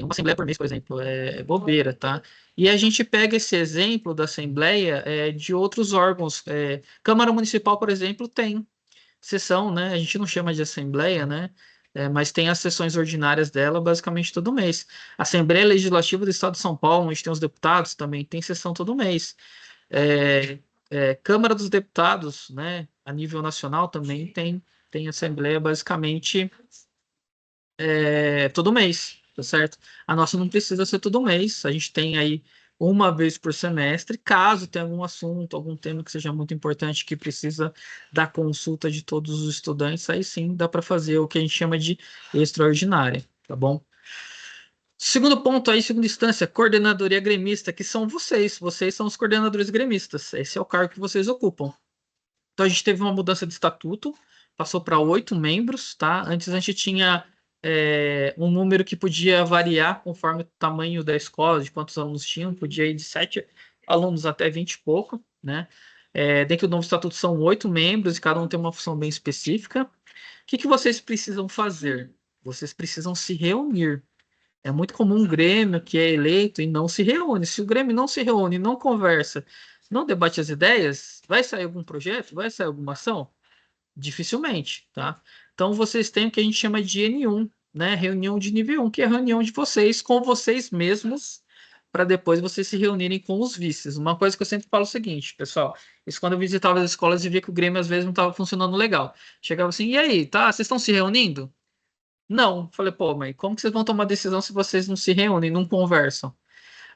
uma assembleia por mês, por exemplo, é bobeira, tá? E a gente pega esse exemplo da assembleia de outros órgãos. Câmara Municipal, por exemplo, tem sessão, né? A gente não chama de assembleia, né? Mas tem as sessões ordinárias dela basicamente todo mês. Assembleia Legislativa do Estado de São Paulo, onde tem os deputados, também tem sessão todo mês. É, Câmara dos Deputados, né? A nível nacional também tem assembleia basicamente todo mês, tá certo? A nossa não precisa ser todo mês, a gente tem aí uma vez por semestre, caso tenha algum assunto, algum tema que seja muito importante que precisa da consulta de todos os estudantes, aí sim dá para fazer o que a gente chama de extraordinária, tá bom? Segundo ponto aí, segunda instância, coordenadoria gremista, que são vocês são os coordenadores gremistas, esse é o cargo que vocês ocupam. Então a gente teve uma mudança de estatuto, passou para 8 membros, tá? Antes a gente tinha um número que podia variar conforme o tamanho da escola, de quantos alunos tinham, podia ir de 7 alunos até 20 e pouco, né? Dentro do novo estatuto são 8 membros e cada um tem uma função bem específica. O que que vocês precisam fazer? Vocês precisam se reunir. É muito comum um Grêmio que é eleito e não se reúne. Se o Grêmio não se reúne, não conversa, não debate as ideias, vai sair algum projeto? Vai sair alguma ação? Dificilmente, tá? Então vocês têm o que a gente chama de N1, né? Reunião de nível 1, que é a reunião de vocês com vocês mesmos, para depois vocês se reunirem com os vices. Uma coisa que eu sempre falo é o seguinte, pessoal, isso quando eu visitava as escolas e via que o Grêmio às vezes não estava funcionando legal. Chegava assim, e aí, tá? Vocês estão se reunindo? Não. Falei, pô, mas como que vocês vão tomar decisão se vocês não se reúnem, não conversam?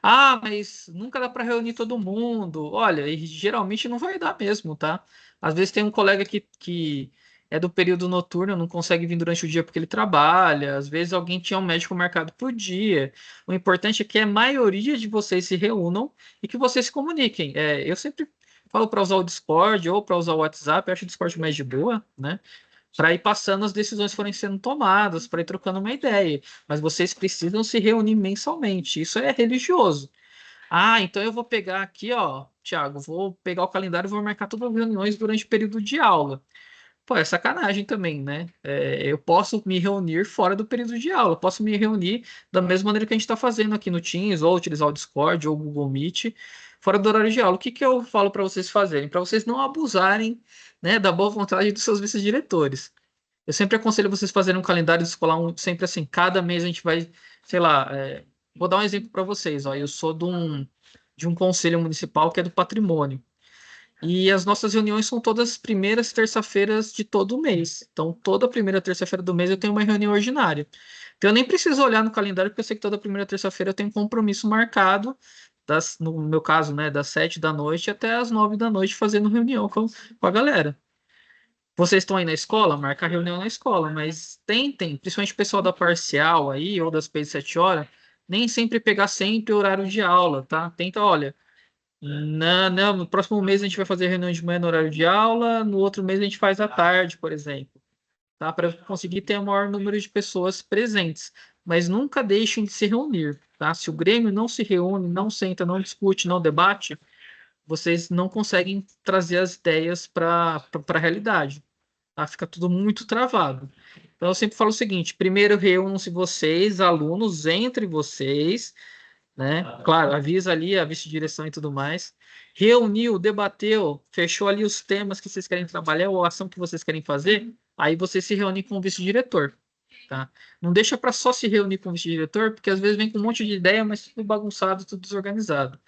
Ah, mas nunca dá para reunir todo mundo. Olha, e geralmente não vai dar mesmo, tá? Às vezes tem um colega que é do período noturno, não consegue vir durante o dia porque ele trabalha. Às vezes alguém tinha um médico marcado por dia. O importante é que a maioria de vocês se reúnam e que vocês se comuniquem. Eu sempre falo para usar o Discord ou para usar o WhatsApp. Eu acho o Discord mais de boa, né? Para ir passando as decisões forem sendo tomadas, para ir trocando uma ideia. Mas vocês precisam se reunir mensalmente. Isso é religioso. Ah, então eu vou pegar aqui, ó, Thiago, vou pegar o calendário e vou marcar todas as reuniões durante o período de aula. Pô, é sacanagem também, né? Eu posso me reunir fora do período de aula, eu posso me reunir da mesma maneira que a gente está fazendo aqui no Teams, ou utilizar o Discord ou o Google Meet, fora do horário de aula. O que que eu falo para vocês fazerem? Para vocês não abusarem, né, da boa vontade dos seus vice-diretores. Eu sempre aconselho vocês fazerem um calendário escolar sempre assim, cada mês a gente vai, sei lá, vou dar um exemplo para vocês, ó, eu sou de um conselho municipal que é do patrimônio. E as nossas reuniões são todas as primeiras terça-feiras de todo mês. Então, toda primeira terça-feira do mês eu tenho uma reunião ordinária. Então, eu nem preciso olhar no calendário, porque eu sei que toda primeira terça-feira eu tenho um compromisso marcado, no meu caso, né, das 7 da noite até as 9 da noite, fazendo reunião com a galera. Vocês estão aí na escola? Marca a reunião na escola, mas tentem, principalmente o pessoal da parcial aí, ou das P de 7 horas, nem sempre pegar sempre o horário de aula, tá? Tenta, olha, não, não, no próximo mês a gente vai fazer reunião de manhã no horário de aula, no outro mês a gente faz à tarde, por exemplo, tá? Para conseguir ter o maior número de pessoas presentes. Mas nunca deixem de se reunir, tá? Se o Grêmio não se reúne, não senta, não discute, não debate, vocês não conseguem trazer as ideias para a realidade, tá? Fica tudo muito travado. Então eu sempre falo o seguinte: primeiro reúnam-se vocês, alunos, entre vocês, né? Claro, avisa ali a vice-direção e tudo mais. Reuniu, debateu, fechou ali os temas que vocês querem trabalhar ou a ação que vocês querem fazer, aí vocês se reúnem com o vice-diretor, tá? Não deixa para só se reunir com o vice-diretor, porque às vezes vem com um monte de ideia, mas tudo bagunçado, tudo desorganizado.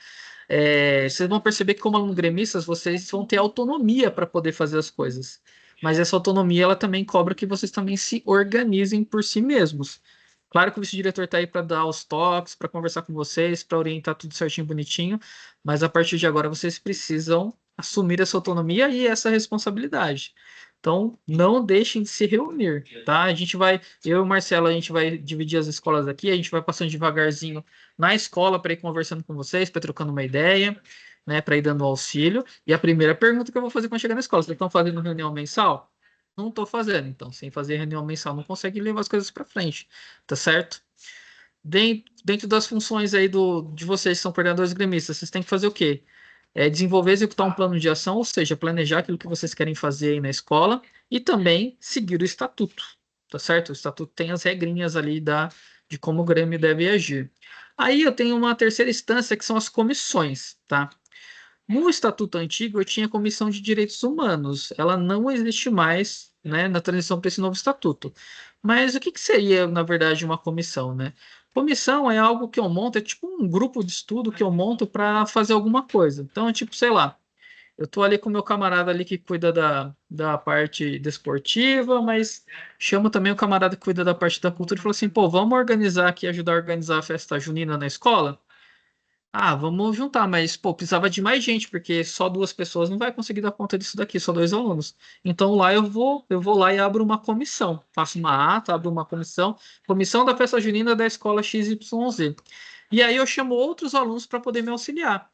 Vocês vão perceber que como aluno gremistas, vocês vão ter autonomia para poder fazer as coisas. Mas essa autonomia, ela também cobra que vocês também se organizem por si mesmos. Claro que o vice-diretor está aí para dar os toques, para conversar com vocês, para orientar tudo certinho, bonitinho, mas a partir de agora vocês precisam assumir essa autonomia e essa responsabilidade. Então, não deixem de se reunir, tá? A gente vai, eu e o Marcelo, a gente vai dividir as escolas aqui, a gente vai passando devagarzinho na escola para ir conversando com vocês, para trocando uma ideia, né, para ir dando auxílio. E a primeira pergunta que eu vou fazer quando chegar na escola, vocês estão fazendo reunião mensal? Não estou fazendo, então, sem fazer reunião mensal, não consegue levar as coisas para frente, tá certo? Dentro das funções aí de vocês que são coordenadores gremistas, vocês têm que fazer o quê? Desenvolver e executar um plano de ação, ou seja, planejar aquilo que vocês querem fazer aí na escola e também seguir o estatuto, tá certo? O estatuto tem as regrinhas ali de como o Grêmio deve agir. Aí eu tenho uma terceira instância, que são as comissões, tá? No Estatuto Antigo, eu tinha a Comissão de Direitos Humanos. Ela não existe mais, né, na transição para esse novo estatuto. Mas o que que seria, na verdade, uma comissão, né? Comissão é algo que eu monto, é tipo um grupo de estudo que eu monto para fazer alguma coisa. Então, é tipo, sei lá, eu tô ali com o meu camarada ali que cuida da parte desportiva, mas chamo também o camarada que cuida da parte da cultura e falo assim, pô, vamos organizar aqui, ajudar a organizar a festa junina na escola? Ah, vamos juntar, mas pô, precisava de mais gente, porque só duas pessoas não vai conseguir dar conta disso daqui, só dois alunos. Então lá eu vou lá e abro uma comissão. Faço uma ata, abro uma comissão, comissão da festa junina da escola XYZ. E aí eu chamo outros alunos para poder me auxiliar.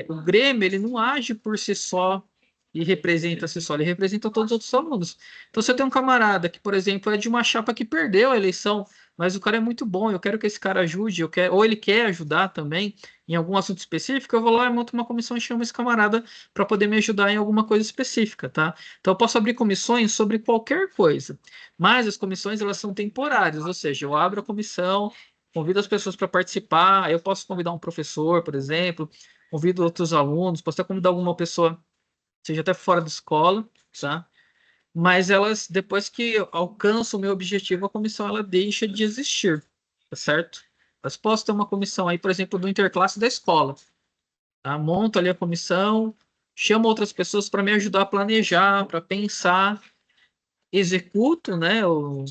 O Grêmio, ele não age por si só e representa si só, ele representa todos os outros alunos. Então, se eu tenho um camarada que, por exemplo, é de uma chapa que perdeu a eleição, mas o cara é muito bom, eu quero que esse cara ajude, ou ele quer ajudar também em algum assunto específico, eu vou lá e monto uma comissão e chamo esse camarada para poder me ajudar em alguma coisa específica, tá? Então, eu posso abrir comissões sobre qualquer coisa, mas as comissões, elas são temporárias, ou seja, eu abro a comissão, convido as pessoas para participar, eu posso convidar um professor, por exemplo, convido outros alunos, posso até convidar alguma pessoa, seja até fora da escola, tá? Mas elas, depois que alcançam o meu objetivo, a comissão ela deixa de existir, tá certo? Mas posso ter uma comissão aí, por exemplo, do interclasse da escola, tá? Monto ali a comissão, chamo outras pessoas para me ajudar a planejar, para pensar, executo, né, o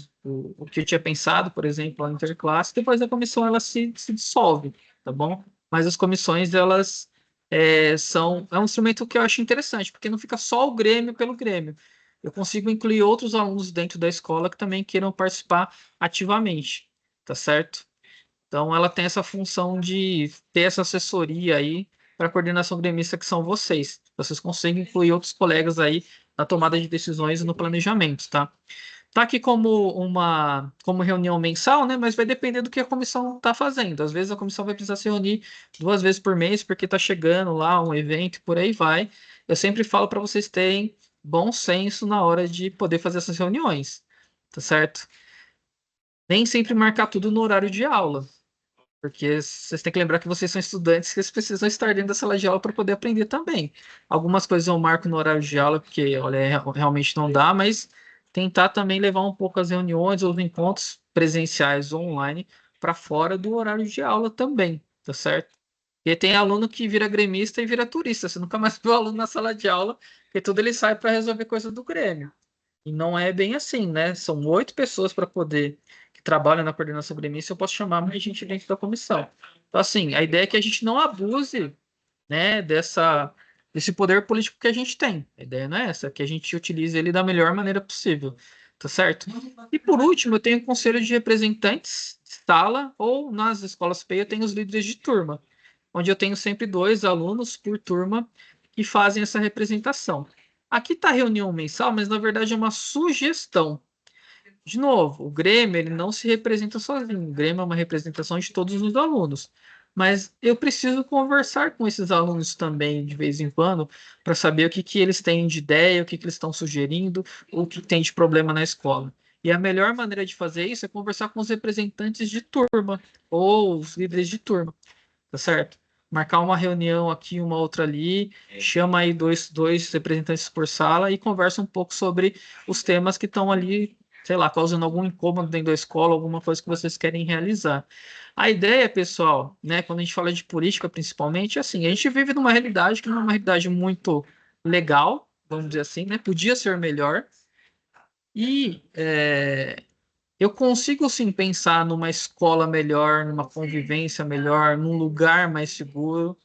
que eu tinha pensado, por exemplo, a interclasse, depois a comissão ela se dissolve, tá bom? Mas as comissões, elas é um instrumento que eu acho interessante, porque não fica só o Grêmio pelo Grêmio. Eu consigo incluir outros alunos dentro da escola que também queiram participar ativamente, tá certo? Então, ela tem essa função de ter essa assessoria aí para a coordenação gremista, que são vocês. Vocês conseguem incluir outros colegas aí na tomada de decisões e no planejamento, tá? Tá aqui como reunião mensal, né? Mas vai depender do que a comissão está fazendo. Às vezes a comissão vai precisar se reunir 2 vezes por mês, porque está chegando lá um evento e por aí vai. Eu sempre falo para vocês terem bom senso na hora de poder fazer essas reuniões, tá certo? Nem sempre marcar tudo no horário de aula. Porque vocês têm que lembrar que vocês são estudantes que vocês precisam estar dentro da sala de aula para poder aprender também. Algumas coisas eu marco no horário de aula, porque olha, realmente não dá, mas tentar também levar um pouco as reuniões ou os encontros presenciais ou online para fora do horário de aula também, tá certo? Porque tem aluno que vira gremista e vira turista. Você nunca mais vê o aluno na sala de aula, porque tudo ele sai para resolver coisa do Grêmio. E não é bem assim, né? São 8 pessoas para poder que trabalham na coordenação gremista, eu posso chamar mais gente dentro da comissão. Então, assim, a ideia é que a gente não abuse, né, desse poder político que a gente tem. A ideia não é essa, é que a gente utilize ele da melhor maneira possível, tá certo? E por último, eu tenho o conselho de representantes de sala, ou nas escolas PEI eu tenho os líderes de turma, onde eu tenho sempre 2 alunos por turma que fazem essa representação. Aqui está a reunião mensal, mas na verdade é uma sugestão. De novo, o Grêmio ele não se representa sozinho. O Grêmio é uma representação de todos os alunos. Mas eu preciso conversar com esses alunos também de vez em quando para saber o que, que eles têm de ideia, o que, que eles estão sugerindo, o que tem de problema na escola. E a melhor maneira de fazer isso é conversar com os representantes de turma ou os líderes de turma, tá certo? Marcar uma reunião aqui, uma outra ali, chama aí dois representantes por sala e conversa um pouco sobre os temas que estão ali, sei lá, causando algum incômodo dentro da escola, alguma coisa que vocês querem realizar. A ideia, pessoal, né, quando a gente fala de política principalmente, é assim, a gente vive numa realidade que não é uma realidade muito legal, vamos dizer assim, né? Podia ser melhor. E eu consigo sim pensar numa escola melhor, numa convivência melhor, num lugar mais seguro,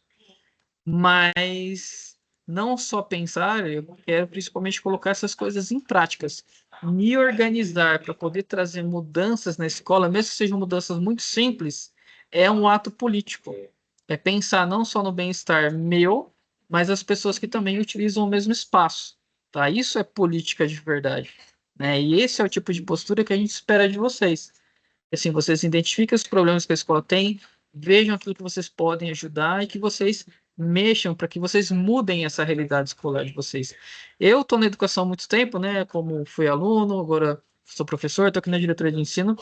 mas não só pensar, eu quero principalmente colocar essas coisas em práticas. Me organizar para poder trazer mudanças na escola, mesmo que sejam mudanças muito simples, é um ato político. É pensar não só no bem-estar meu, mas as pessoas que também utilizam o mesmo espaço. Tá? Isso é política de verdade. Né? E esse é o tipo de postura que a gente espera de vocês. Assim, vocês identifiquem os problemas que a escola tem, vejam aquilo que vocês podem ajudar e que vocês mexam para que vocês mudem essa realidade escolar de vocês. Eu estou na educação há muito tempo, né? Como fui aluno, agora sou professor, estou aqui na diretoria de ensino,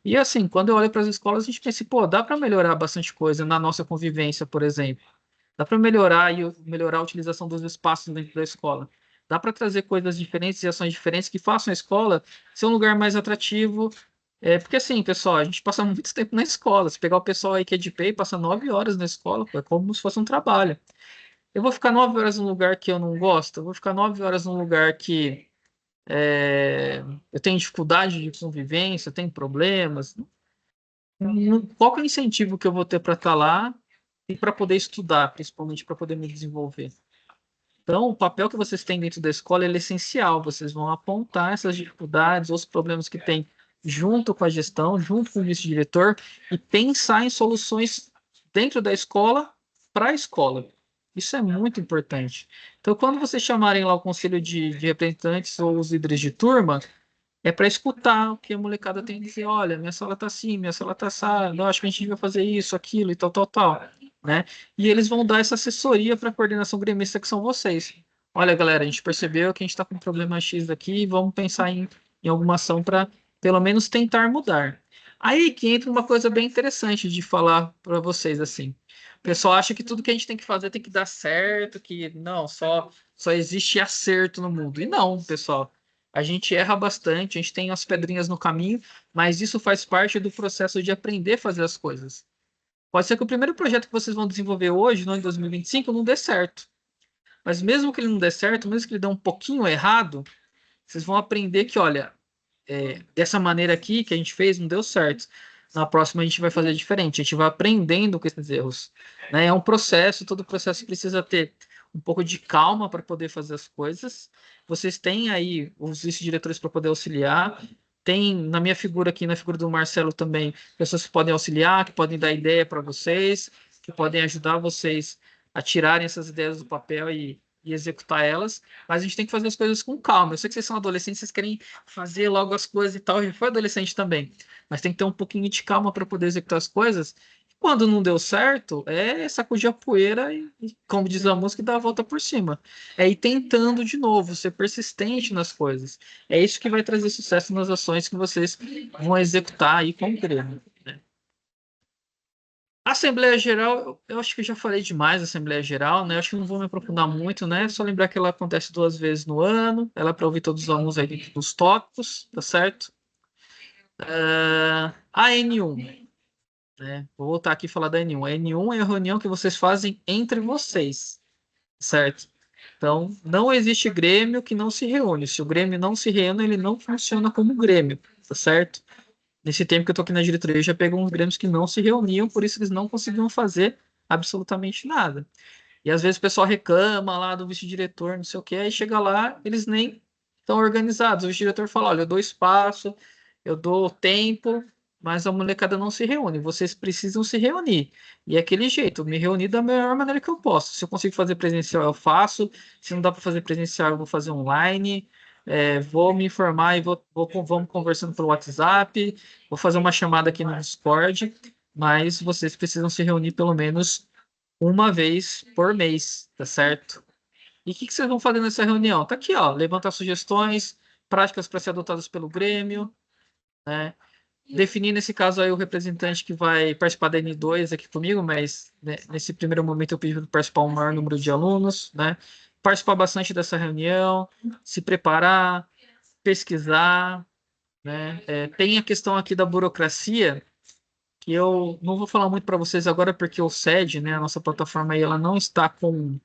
e assim, quando eu olho para as escolas, a gente pensa, pô, dá para melhorar bastante coisa na nossa convivência, por exemplo. Dá para melhorar e melhorar a utilização dos espaços dentro da escola. Dá para trazer coisas diferentes e ações diferentes que façam a escola ser um lugar mais atrativo. Porque assim, pessoal, a gente passa muito tempo na escola. Se pegar o pessoal aí que é de PEI, passa 9 horas na escola, pô, é como se fosse um trabalho. Eu vou ficar 9 horas num lugar que eu não gosto? Eu vou ficar 9 horas num lugar que eu tenho dificuldade de convivência, tenho problemas. Qual que é o incentivo que eu vou ter para estar lá e para poder estudar, principalmente para poder me desenvolver? Então, o papel que vocês têm dentro da escola é essencial. Vocês vão apontar essas dificuldades ou os problemas que tem junto com a gestão, junto com o vice-diretor, e pensar em soluções dentro da escola para a escola. Isso é muito importante. Então, quando vocês chamarem lá o conselho de representantes ou os líderes de turma, é para escutar o que a molecada tem a dizer. Olha, minha sala tá assim, minha sala tá assada, eu acho que a gente devia fazer isso, aquilo e tal, tal, tal, né? E eles vão dar essa assessoria para a coordenação gremista, que são vocês. Olha, galera, a gente percebeu que a gente está com um problema X aqui e vamos pensar em alguma ação para, pelo menos, tentar mudar. Aí que entra uma coisa bem interessante de falar para vocês, assim. O pessoal acha que tudo que a gente tem que fazer tem que dar certo, que não, só existe acerto no mundo. E não, pessoal. A gente erra bastante, a gente tem as pedrinhas no caminho, mas isso faz parte do processo de aprender a fazer as coisas. Pode ser que o primeiro projeto que vocês vão desenvolver hoje, no ano de 2025, não dê certo. Mas mesmo que ele não dê certo, mesmo que ele dê um pouquinho errado, vocês vão aprender que, olha, dessa maneira aqui que a gente fez, não deu certo. Na próxima a gente vai fazer diferente, a gente vai aprendendo com esses erros. Né? É um processo, todo processo precisa ter um pouco de calma para poder fazer as coisas. Vocês têm aí os vice-diretores para poder auxiliar. Tem na minha figura aqui, na figura do Marcelo também, pessoas que podem auxiliar, que podem dar ideia para vocês, que podem ajudar vocês a tirarem essas ideias do papel e executar elas. Mas a gente tem que fazer as coisas com calma. Eu sei que vocês são adolescentes, vocês querem fazer logo as coisas e tal. Eu já fui adolescente também, mas tem que ter um pouquinho de calma para poder executar as coisas. Quando não deu certo, é sacudir a poeira e, como diz a música, dar a volta por cima. É ir tentando de novo, ser persistente nas coisas. É isso que vai trazer sucesso nas ações que vocês vão executar aí com o Grêmio. Né? Assembleia Geral, eu acho que eu já falei demais da Assembleia Geral, né? Eu acho que não vou me aprofundar muito, né? Só lembrar que ela acontece 2 vezes no ano, ela é para ouvir todos os alunos aí dentro dos tópicos, tá certo? A N1, né? Vou voltar aqui e falar da N1. A N1 é a reunião que vocês fazem entre vocês, certo? Então, não existe Grêmio que não se reúne. Se o Grêmio não se reúne, ele não funciona como Grêmio, tá certo? Nesse tempo que eu tô aqui na diretoria, eu já pegou uns Grêmios que não se reuniam, por isso eles não conseguiam fazer absolutamente nada. E às vezes o pessoal reclama lá do vice-diretor, não sei o que, aí chega lá, eles nem estão organizados. O vice-diretor fala: olha, eu dou espaço, eu dou tempo, mas a molecada não se reúne. Vocês precisam se reunir. E é aquele jeito, me reunir da melhor maneira que eu posso. Se eu consigo fazer presencial, eu faço. Se não dá para fazer presencial, eu vou fazer online. Vou me informar e vamos conversando pelo WhatsApp. Vou fazer uma chamada aqui no Discord. Mas vocês precisam se reunir pelo menos uma vez por mês, tá certo? E o que vocês vão fazer nessa reunião? Tá aqui, ó, levantar sugestões, práticas para ser adotadas pelo Grêmio, né? Definir, nesse caso, aí o representante que vai participar da N2 aqui comigo, mas né, nesse primeiro momento eu pedi para participar um maior número de alunos, né? Participar bastante dessa reunião, se preparar, pesquisar, né? Tem a questão aqui da burocracia, que eu não vou falar muito para vocês agora, porque o SED, né, a nossa plataforma aí, ela não está com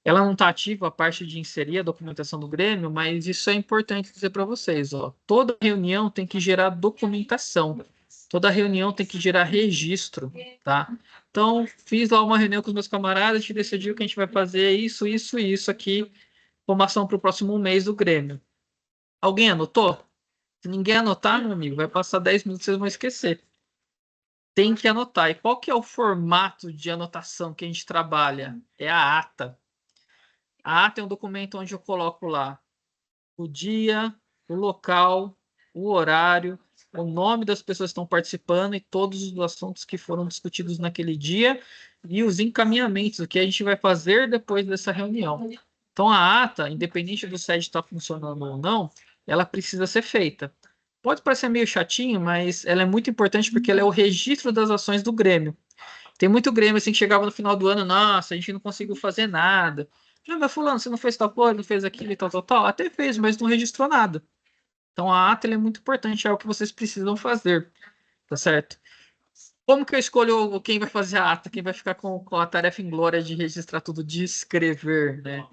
ela não está ativa a parte de inserir a documentação do Grêmio, mas isso é importante dizer para vocês, ó. Toda reunião tem que gerar documentação. Toda reunião tem que gerar registro, tá? Então, fiz lá uma reunião com os meus camaradas, a gente decidiu que a gente vai fazer isso, isso e isso aqui, como ação para o próximo mês do Grêmio. Alguém anotou? Se ninguém anotar, meu amigo, vai passar 10 minutos, vocês vão esquecer. Tem que anotar. E qual que é o formato de anotação que a gente trabalha? É a ata. A ata é um documento onde eu coloco lá o dia, o local, o horário, o nome das pessoas que estão participando e todos os assuntos que foram discutidos naquele dia e os encaminhamentos, o que a gente vai fazer depois dessa reunião. Então, a ata, independente do site estar funcionando ou não, ela precisa ser feita. Pode parecer meio chatinho, mas ela é muito importante porque ela é o registro das ações do Grêmio. Tem muito Grêmio assim que chegava no final do ano, nossa, a gente não conseguiu fazer nada. Já, mas fulano, você não fez tal coisa, não fez aquilo e tal, tal, tal. Até fez, mas não registrou nada. Então a ata é muito importante, é o que vocês precisam fazer, tá certo? Como que eu escolho quem vai fazer a ata, quem vai ficar com a tarefa inglória de registrar tudo, de escrever, né?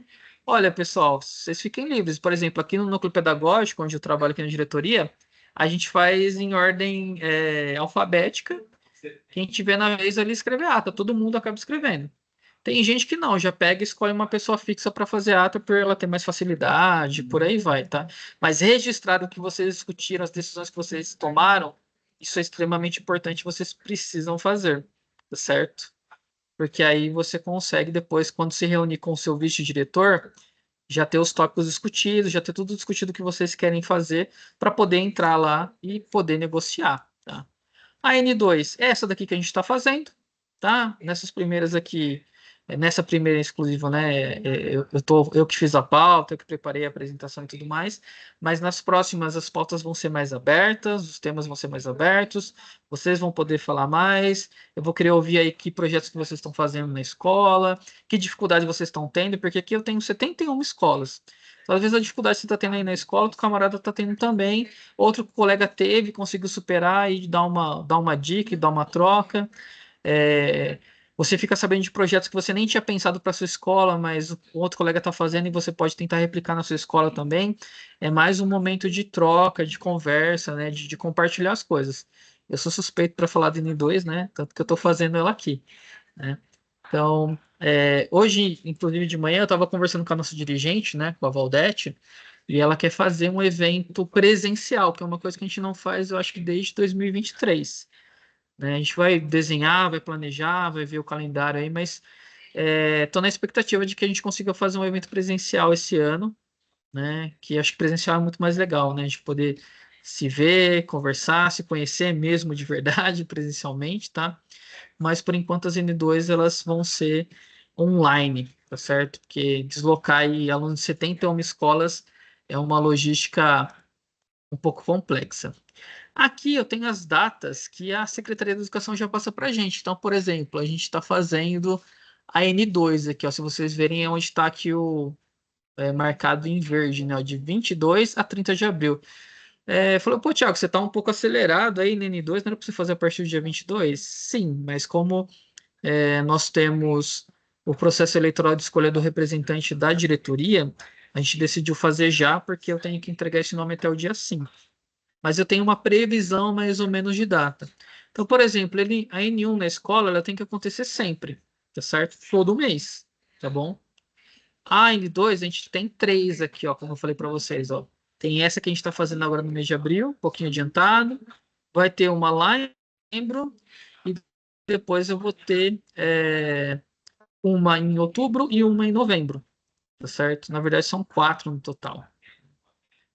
Olha, pessoal, vocês fiquem livres. Por exemplo, aqui no núcleo pedagógico, onde eu trabalho aqui na diretoria, a gente faz em ordem alfabética. Quem tiver na vez ali escrever a ata, todo mundo acaba escrevendo. Tem gente que não, já pega e escolhe uma pessoa fixa para fazer a ata por ela ter mais facilidade, por aí vai, tá? Mas registrar o que vocês discutiram, as decisões que vocês tomaram, isso é extremamente importante, vocês precisam fazer, tá certo? Porque aí você consegue depois, quando se reunir com o seu vice-diretor, já ter os tópicos discutidos, já ter tudo discutido que vocês querem fazer para poder entrar lá e poder negociar, tá? A N2 é essa daqui que a gente está fazendo, tá? Nessas primeiras aqui, nessa primeira exclusiva, né? Eu que fiz a pauta, eu que preparei a apresentação e tudo mais, mas nas próximas as pautas vão ser mais abertas, os temas vão ser mais abertos, vocês vão poder falar mais, eu vou querer ouvir aí que projetos que vocês estão fazendo na escola, que dificuldade vocês estão tendo, porque aqui eu tenho 71 escolas. Então, às vezes a dificuldade que você está tendo aí na escola, o camarada está tendo também, outro colega teve, conseguiu superar e dar uma dica e dar uma troca. É, você fica sabendo de projetos que você nem tinha pensado para sua escola, mas o outro colega está fazendo e você pode tentar replicar na sua escola também. É mais um momento de troca, de conversa, né, de compartilhar as coisas. Eu sou suspeito para falar de N2, né? Tanto que eu estou fazendo ela aqui, né? Então, hoje, inclusive de manhã, eu estava conversando com a nossa dirigente, né, com a Valdete, e ela quer fazer um evento presencial, que é uma coisa que a gente não faz, eu acho que desde 2023. Né? A gente vai desenhar, vai planejar, vai ver o calendário aí, mas estou na expectativa de que a gente consiga fazer um evento presencial esse ano, né? Que acho que presencial é muito mais legal, né? A gente poder se ver, conversar, se conhecer mesmo de verdade presencialmente, tá? Mas por enquanto as N2 elas vão ser online, tá certo? Porque deslocar aí alunos de 71 escolas é uma logística um pouco complexa. Aqui eu tenho as datas que a Secretaria da Educação já passa para a gente. Então, por exemplo, a gente está fazendo a N2 aqui, ó, se vocês verem é onde está aqui o marcado em verde, né, ó, de 22 a 30 de abril. Falou, pô, Thiago, você está um pouco acelerado aí na N2, não era para você fazer a partir do dia 22? Sim, mas como nós temos o processo eleitoral de escolha do representante da diretoria, a gente decidiu fazer já, porque eu tenho que entregar esse nome até o dia 5. Mas eu tenho uma previsão mais ou menos de data. Então, por exemplo, a N1 na escola, ela tem que acontecer sempre, tá certo? Todo mês, tá bom? A N2, a gente tem três aqui, ó, como eu falei para vocês, ó. Tem essa que a gente está fazendo agora no mês de abril, um pouquinho adiantado. Vai ter uma lá em setembro e depois eu vou ter uma em outubro e uma em novembro, tá certo? Na verdade, são quatro no total.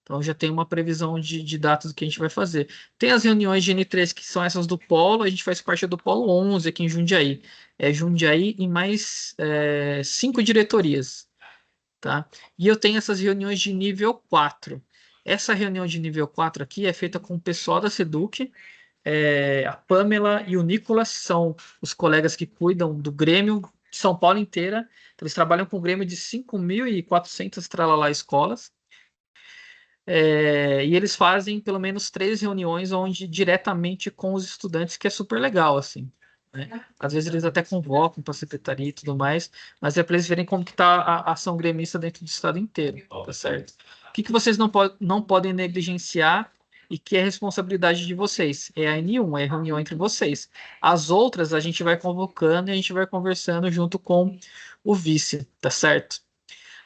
Então já tem uma previsão de datas do que a gente vai fazer. Tem as reuniões de N3, que são essas do Polo, a gente faz parte do Polo 11 aqui em Jundiaí. É Jundiaí e mais 5 diretorias, tá? E eu tenho essas reuniões de nível 4. Essa reunião de nível 4 aqui é feita com o pessoal da Seduc, a Pamela e o Nicolas são os colegas que cuidam do Grêmio de São Paulo inteira. Então, eles trabalham com o Grêmio de 5.400 tralalá escolas. E eles fazem pelo menos 3 reuniões onde diretamente com os estudantes, que é super legal, assim. Né? Às vezes eles até convocam para a secretaria e tudo mais, mas é para eles verem como que está a ação gremista dentro do estado inteiro, tá certo? O que vocês não podem negligenciar e que é responsabilidade de vocês? É a N1, é a reunião entre vocês. As outras a gente vai convocando e a gente vai conversando junto com o vice, tá certo?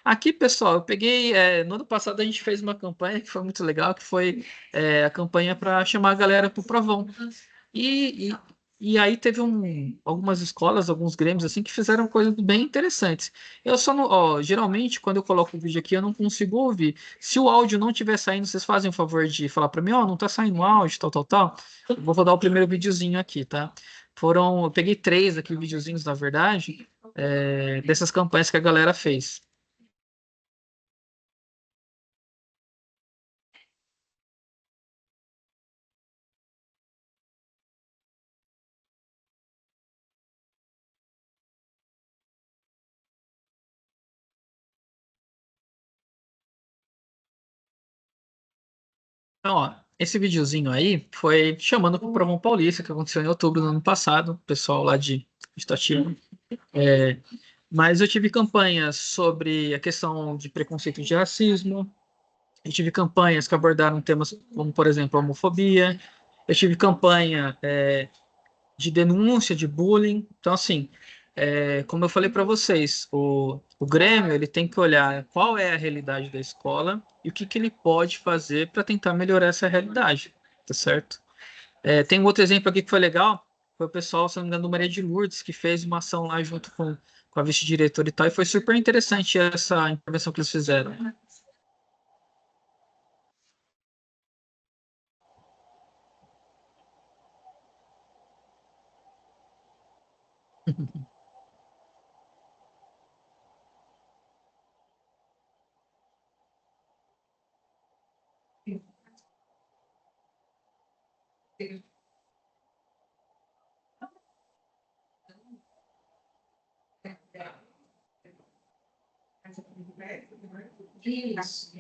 Aqui, pessoal, eu peguei. No ano passado a gente fez uma campanha que foi muito legal, que foi a campanha para chamar a galera para o Provão. E, e, e aí teve algumas escolas, alguns grêmios assim, que fizeram coisas bem interessantes. Eu só não, ó, geralmente, quando eu coloco o vídeo aqui, eu não consigo ouvir. Se o áudio não estiver saindo, vocês fazem o favor de falar para mim, ó, não tá saindo áudio, tal, tal, tal. Eu vou rodar o primeiro videozinho aqui, tá? Eu peguei 3 aqui, videozinhos, na verdade, dessas campanhas que a galera fez. Então, ó, esse videozinho aí foi chamando para o Provão Paulista, que aconteceu em outubro do ano passado, o pessoal lá de Itatiba. Mas eu tive campanhas sobre a questão de preconceito de racismo, eu tive campanhas que abordaram temas como, por exemplo, a homofobia, eu tive campanha de denúncia de bullying. Então, assim, como eu falei para vocês, o Grêmio ele tem que olhar qual é a realidade da escola e o que, que ele pode fazer para tentar melhorar essa realidade, tá certo? Tem um outro exemplo aqui que foi legal, foi o pessoal, se não me engano, do Maria de Lourdes, que fez uma ação lá junto com a vice-diretora e tal, e foi super interessante essa intervenção que eles fizeram. Isso.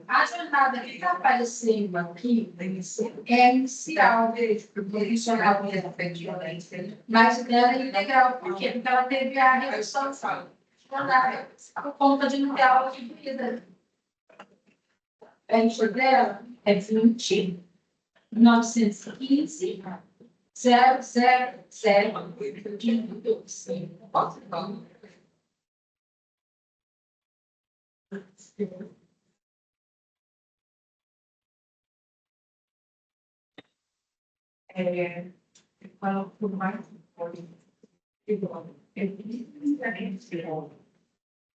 A jornada que está aparecendo aqui é inicial, profissional, mas ela é integral. Por quê? Porque ela teve a redução jornada por conta de não ter aula de vida. A lista dela é 20, 915, 000, 12. Fala por mais igual.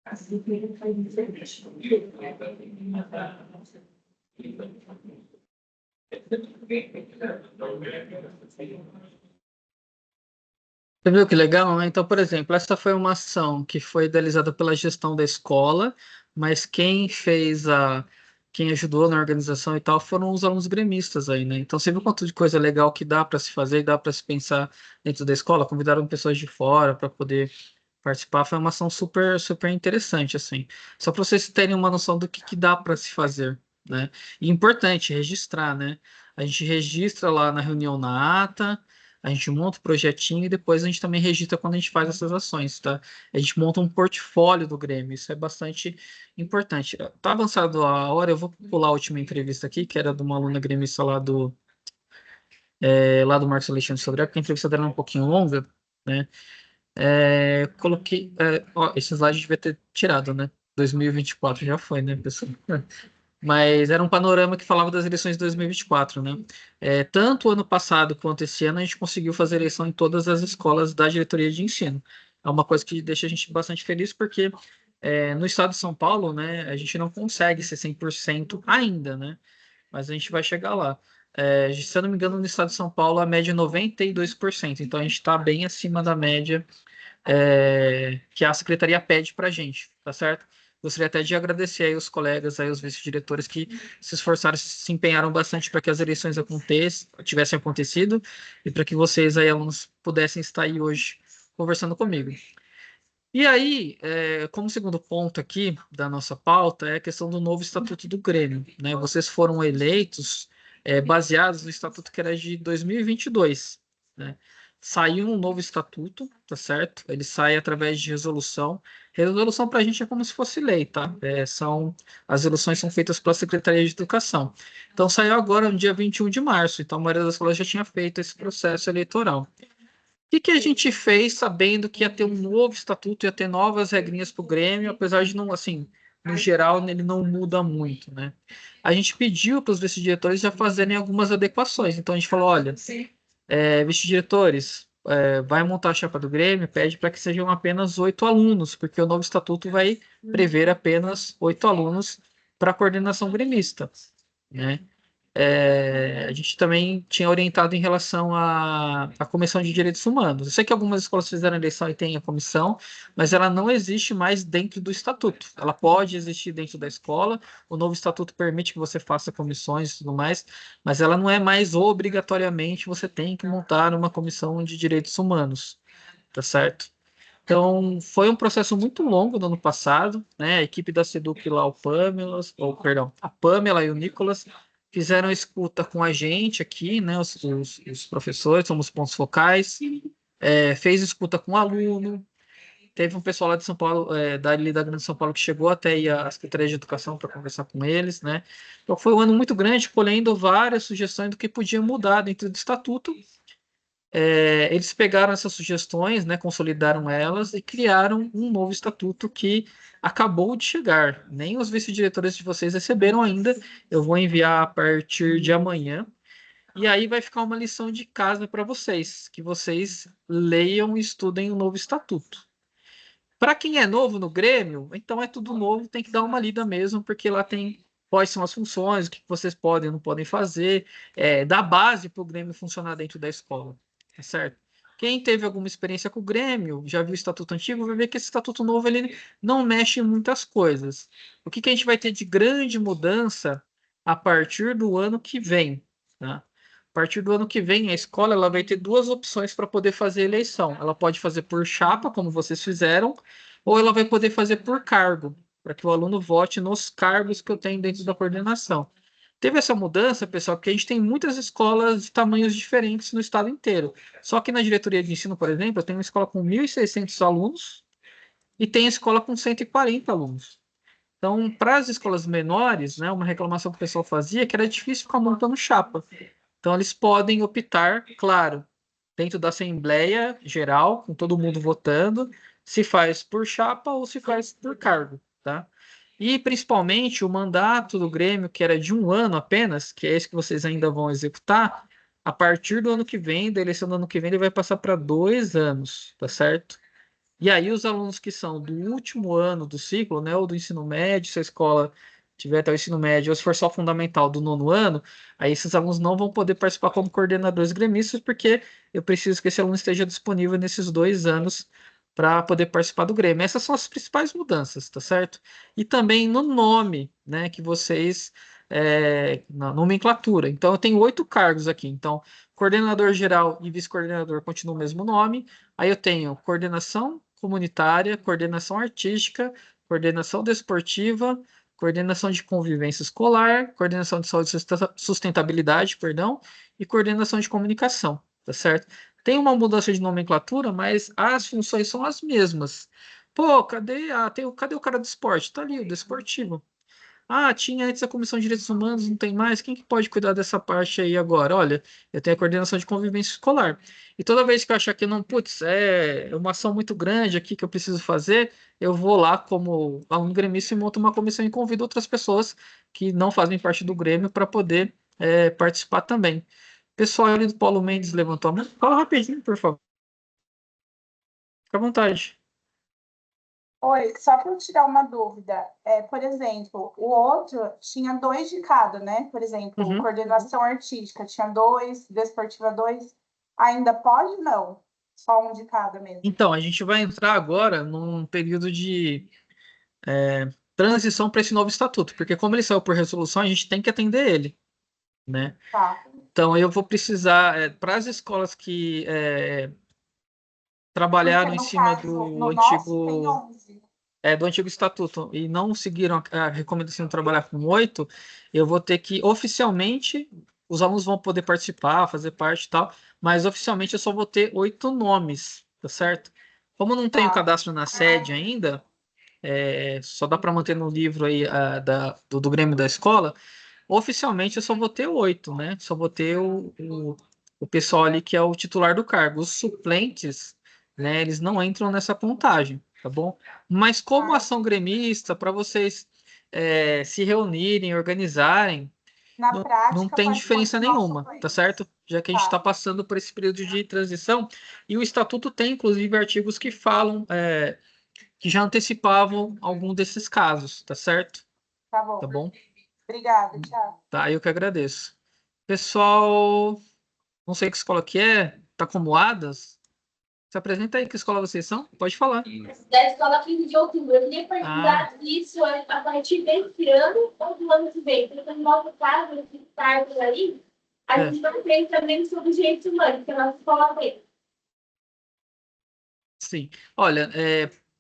Assim que ele faz entrevista. Você viu que legal, né? Então, por exemplo, essa foi uma ação que foi idealizada pela gestão da escola, mas quem ajudou na organização e tal foram os alunos gremistas aí, né? Então, você viu quanto de coisa legal que dá para se fazer e dá para se pensar dentro da escola? Convidaram pessoas de fora para poder participar, foi uma ação super, super interessante, assim. Só para vocês terem uma noção do que dá para se fazer, né? E importante registrar, né? A gente registra lá na reunião na ata, a gente monta o projetinho e depois a gente também registra quando a gente faz essas ações, tá? A gente monta um portfólio do Grêmio, isso é bastante importante. Tá avançado a hora, eu vou pular a última entrevista aqui, que era de uma aluna gremista lá do Marcos Alexandre Sodré, porque a entrevista dela é um pouquinho longa, né? Coloquei. Ó, esse slide devia ter tirado, né? 2024 já foi, né, pessoal? Mas era um panorama que falava das eleições de 2024, né? Tanto o ano passado quanto esse ano, a gente conseguiu fazer eleição em todas as escolas da diretoria de ensino. É uma coisa que deixa a gente bastante feliz, porque no estado de São Paulo, né, a gente não consegue ser 100% ainda, né? Mas a gente vai chegar lá. Se eu não me engano, no estado de São Paulo, a média é 92%. Então a gente está bem acima da média que a secretaria pede para a gente, tá certo? Gostaria até de agradecer aí os colegas, aí os vice-diretores que se esforçaram, se empenharam bastante para que as eleições tivessem acontecido e para que vocês aí, alunos, pudessem estar aí hoje conversando comigo. E aí, como segundo ponto aqui da nossa pauta, é a questão do novo Estatuto do Grêmio, né? Vocês foram eleitos baseados no Estatuto que era de 2022, né? Saiu um novo estatuto, tá certo? Ele sai através de resolução. Resolução para a gente é como se fosse lei, tá? As resoluções são feitas pela Secretaria de Educação. Então, saiu agora no dia 21 de março. Então, a maioria das escolas já tinha feito esse processo eleitoral. O que a gente fez sabendo que ia ter um novo estatuto, ia ter novas regrinhas para o Grêmio, apesar de não, assim, no geral, ele não muda muito, né? A gente pediu para os vice-diretores já fazerem algumas adequações. Então a gente falou: olha, vice-diretores, vai montar a chapa do Grêmio, pede para que sejam apenas 8 alunos, porque o novo estatuto vai prever apenas 8 alunos para a coordenação gremista, né? A gente também tinha orientado em relação à Comissão de Direitos Humanos. Eu sei que algumas escolas fizeram eleição e tem a comissão, mas ela não existe mais dentro do estatuto. Ela pode existir dentro da escola, o novo estatuto permite que você faça comissões e tudo mais, mas ela não é mais obrigatoriamente você tem que montar uma comissão de direitos humanos, tá certo? Então, foi um processo muito longo no ano passado, né? A equipe da Seduc lá, a Pamela e o Nicolas fizeram escuta com a gente aqui, né? Os professores, somos pontos focais, fez escuta com o aluno. Teve um pessoal lá de São Paulo, dali da Grande São Paulo, que chegou até ir à Secretaria de Educação para conversar com eles, né? Então foi um ano muito grande, colhendo várias sugestões do que podia mudar dentro do estatuto. Eles pegaram essas sugestões, né, consolidaram elas e criaram um novo estatuto que acabou de chegar. Nem os vice-diretores de vocês receberam ainda. Eu vou enviar a partir de amanhã. E aí vai ficar uma lição de casa para vocês, que vocês leiam e estudem o novo estatuto. Para quem é novo no Grêmio, então é tudo novo, tem que dar uma lida mesmo, porque lá tem quais são as funções, o que vocês podem e não podem fazer, dá base para o Grêmio funcionar dentro da escola, tá certo? Quem teve alguma experiência com o Grêmio, já viu o estatuto antigo, vai ver que esse estatuto novo ele não mexe em muitas coisas. O que a gente vai ter de grande mudança a partir do ano que vem, tá? A partir do ano que vem, a escola ela vai ter duas opções para poder fazer eleição. Ela pode fazer por chapa, como vocês fizeram, ou ela vai poder fazer por cargo, para que o aluno vote nos cargos que eu tenho dentro da coordenação. Teve essa mudança, pessoal, porque a gente tem muitas escolas de tamanhos diferentes no estado inteiro. Só que na diretoria de ensino, por exemplo, eu tenho uma escola com 1.600 alunos e tem escola com 140 alunos. Então, para as escolas menores, né, uma reclamação que o pessoal fazia é que era difícil ficar montando chapa. Então, eles podem optar, claro, dentro da Assembleia Geral, com todo mundo votando, se faz por chapa ou se faz por cargo, tá? E, principalmente, o mandato do Grêmio, que era de um ano apenas, que é esse que vocês ainda vão executar, a partir do ano que vem, da eleição do ano que vem, ele vai passar para 2 anos, tá certo? E aí os alunos que são do último ano do ciclo, né, ou do ensino médio, se a escola tiver até o ensino médio, ou se for só fundamental do nono ano, aí esses alunos não vão poder participar como coordenadores gremistas, porque eu preciso que esse aluno esteja disponível nesses 2 anos para poder participar do Grêmio. Essas são as principais mudanças, tá certo? E também no nome, né, que vocês, na nomenclatura. Então, eu tenho 8 cargos aqui. Então, coordenador geral e vice-coordenador continuam o mesmo nome. Aí eu tenho coordenação comunitária, coordenação artística, coordenação desportiva, coordenação de convivência escolar, coordenação de saúde e sustentabilidade, perdão, e coordenação de comunicação, tá certo? Tem uma mudança de nomenclatura, mas as funções são as mesmas. Pô, cadê o cara do esporte? Tá ali, o desportivo. Ah, tinha antes a Comissão de Direitos Humanos, não tem mais. Quem que pode cuidar dessa parte aí agora? Olha, eu tenho a coordenação de convivência escolar. E toda vez que eu achar que não, putz, é uma ação muito grande aqui que eu preciso fazer, eu vou lá como aluno gremista e monto uma comissão e convido outras pessoas que não fazem parte do Grêmio para poder participar também. Pessoal ali do Paulo Mendes levantou a mão. Fala rapidinho, por favor. Fica à vontade. Oi, só para eu tirar uma dúvida, por exemplo, o outro tinha 2 de cada, né? Por exemplo, Uhum. coordenação artística tinha 2, desportiva 2. Ainda pode? Não. Só um de cada mesmo. Então, a gente vai entrar agora num período de transição para esse novo estatuto, porque como ele saiu por resolução, a gente tem que atender ele, né? Tá. Então eu vou precisar, para as escolas que Porque trabalharam em no cima caso, no nosso tem 11. do antigo estatuto e não seguiram a recomendação de trabalhar com 8, eu vou ter que oficialmente os alunos vão poder participar, fazer parte e tal, mas oficialmente eu só vou ter 8 nomes, tá certo? Como não tenho Tá. cadastro na sede ainda, só dá para manter no livro aí do Grêmio da escola. Oficialmente eu só vou ter 8, né? Só vou ter o pessoal ali que é o titular do cargo. Os suplentes, né? Eles não entram nessa contagem, tá bom? Mas como ação gremista, para vocês se reunirem, organizarem, Na não prática, tem pode diferença continuar nenhuma, tá suplente. certo? Já que a gente está Tá. passando por esse período de transição, e o estatuto tem, inclusive, artigos que falam, que já antecipavam algum desses casos, tá certo? Tá Tá bom. bom? Obrigada, tchau. Tá, eu que agradeço. Pessoal, não sei que escola que é, tá como Adas? Se apresenta aí, que escola vocês são? Pode falar. Da escola 15 de outubro. Eu queria Ah, perguntar isso a partir desse ano ou do ano que vem. Porque no nosso caso, esses cargos aí, a é. gente não tem também sobre direitos humanos, que a nossa escola tem. Sim. Olha,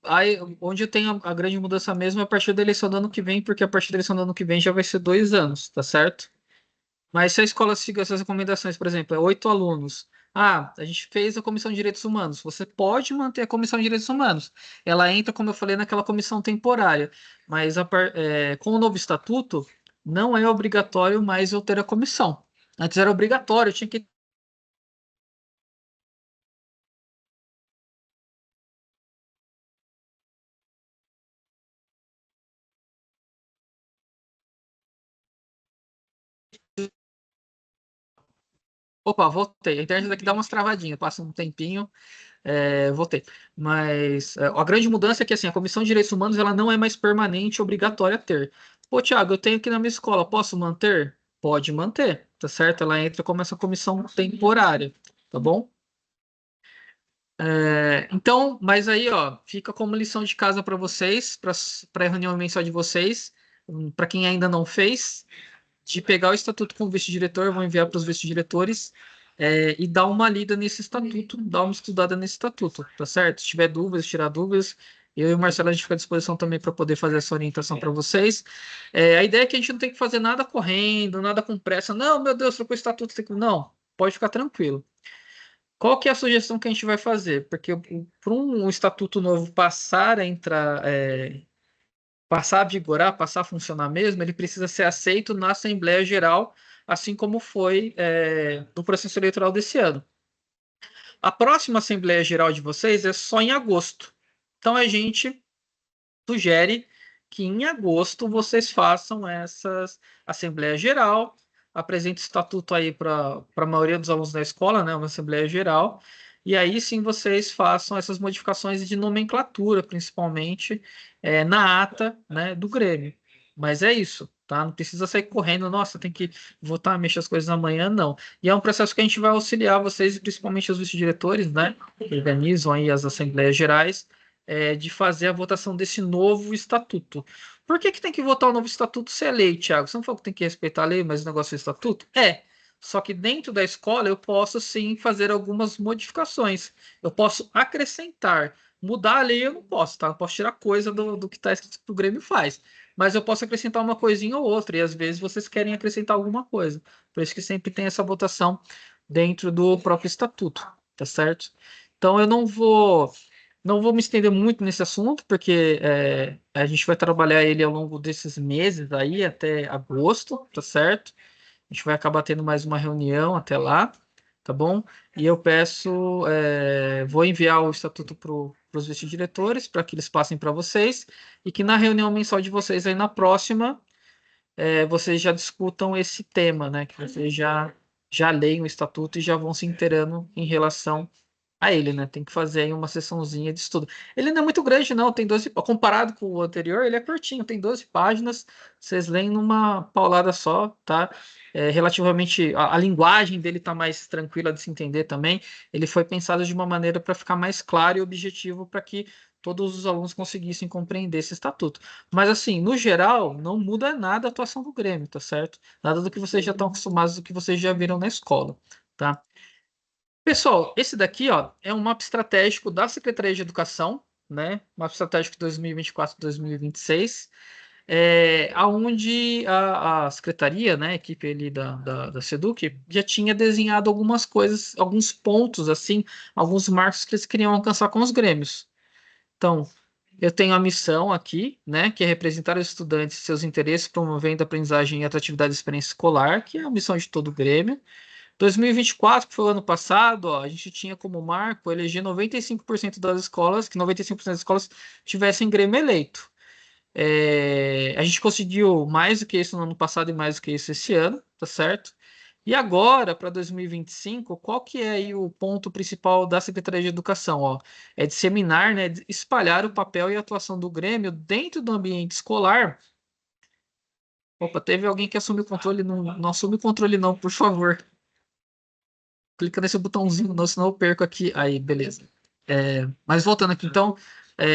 aí, onde eu tenho a grande mudança mesmo é a partir da eleição do ano que vem, porque a partir da eleição do ano que vem já vai ser 2 anos, tá certo? Mas se a escola siga essas recomendações, por exemplo, é 8 alunos. Ah, a gente fez a comissão de direitos humanos. Você pode manter a comissão de direitos humanos. Ela entra, como eu falei, naquela comissão temporária. Mas com o novo estatuto, não é obrigatório mais eu ter a comissão. Antes era obrigatório, eu tinha que. Opa, voltei. A internet daqui dá umas travadinhas, passa um tempinho. Votei. Mas a grande mudança é que assim, a Comissão de Direitos Humanos ela não é mais permanente, obrigatória a ter. Pô, Thiago, eu tenho aqui na minha escola, posso manter? Pode manter, tá certo? Ela entra como essa comissão temporária, tá bom? Então, mas aí, ó, fica como lição de casa para vocês, para a reunião mensal de vocês, para quem ainda não fez, de pegar o estatuto com o vice-diretor, eu vou enviar para os vice-diretores e dar uma lida nesse estatuto, dar uma estudada nesse estatuto, tá certo? Se tiver dúvidas, tirar dúvidas, eu e o Marcelo a gente fica à disposição também para poder fazer essa orientação para vocês. A ideia é que a gente não tem que fazer nada correndo, nada com pressa. Não, meu Deus, trocou o estatuto. Não, pode ficar tranquilo. Qual que é a sugestão que a gente vai fazer? Porque para um estatuto novo passar a entrar, passar a vigorar, passar a funcionar mesmo, ele precisa ser aceito na Assembleia Geral, assim como foi no processo eleitoral desse ano. A próxima Assembleia Geral de vocês é só em agosto. Então a gente sugere que em agosto vocês façam essas Assembleia Geral, apresente o estatuto aí para a maioria dos alunos da escola, né, uma Assembleia Geral, e aí sim vocês façam essas modificações de nomenclatura, principalmente na ata, né, do Grêmio. Mas é isso, tá? Não precisa sair correndo, nossa, tem que votar, mexer as coisas amanhã, não. E é um processo que a gente vai auxiliar vocês, principalmente os vice-diretores, né, que organizam aí as Assembleias Gerais, de fazer a votação desse novo estatuto. Por que tem que votar o novo estatuto se é lei, Thiago? Você não falou que tem que respeitar a lei, mas o negócio é estatuto? Só que dentro da escola eu posso sim fazer algumas modificações. Eu posso acrescentar. Mudar a lei eu não posso, tá? Eu posso tirar coisa do que está escrito que o Grêmio faz. Mas eu posso acrescentar uma coisinha ou outra, e às vezes vocês querem acrescentar alguma coisa. Por isso que sempre tem essa votação dentro do próprio estatuto, tá certo? Então eu não vou me estender muito nesse assunto, porque a gente vai trabalhar ele ao longo desses meses aí, até agosto, tá certo? A gente vai acabar tendo mais uma reunião até lá, tá bom? E eu vou enviar o estatuto para os vice-diretores, para que eles passem para vocês, e que na reunião mensal de vocês aí na próxima, vocês já discutam esse tema, né? Que vocês já leem o estatuto e já vão se inteirando em relação a ele, né? Tem que fazer aí uma sessãozinha de estudo. Ele não é muito grande, não, tem 12, comparado com o anterior, ele é curtinho, tem 12 páginas, vocês leem numa paulada só, tá? Relativamente, a linguagem dele tá mais tranquila de se entender também, ele foi pensado de uma maneira para ficar mais claro e objetivo para que todos os alunos conseguissem compreender esse estatuto. Mas assim, no geral, não muda nada a atuação do Grêmio, tá certo? Nada do que vocês já estão acostumados, do que vocês já viram na escola, tá? Pessoal, esse daqui, ó, é um mapa estratégico da Secretaria de Educação, né? Mapa estratégico 2024-2026, aonde a secretaria, né, a equipe ali da Seduc, já tinha desenhado algumas coisas, alguns pontos, assim, alguns marcos que eles queriam alcançar com os grêmios. Então, eu tenho a missão aqui, né, que é representar os estudantes e seus interesses, promovendo a aprendizagem e atratividade da experiência escolar, que é a missão de todo o Grêmio. 2024, que foi o ano passado, ó, a gente tinha como marco eleger 95% das escolas, que 95% das escolas tivessem Grêmio eleito. A gente conseguiu mais do que isso no ano passado e mais do que isso esse ano, tá certo? E agora, para 2025, qual que é aí o ponto principal da Secretaria de Educação? Ó? É disseminar, né, espalhar o papel e a atuação do Grêmio dentro do ambiente escolar. Opa, teve alguém que assumiu o controle, não, não assume o controle não, por favor. Clica nesse botãozinho, não, senão eu perco aqui. Aí, beleza. Mas voltando aqui, então,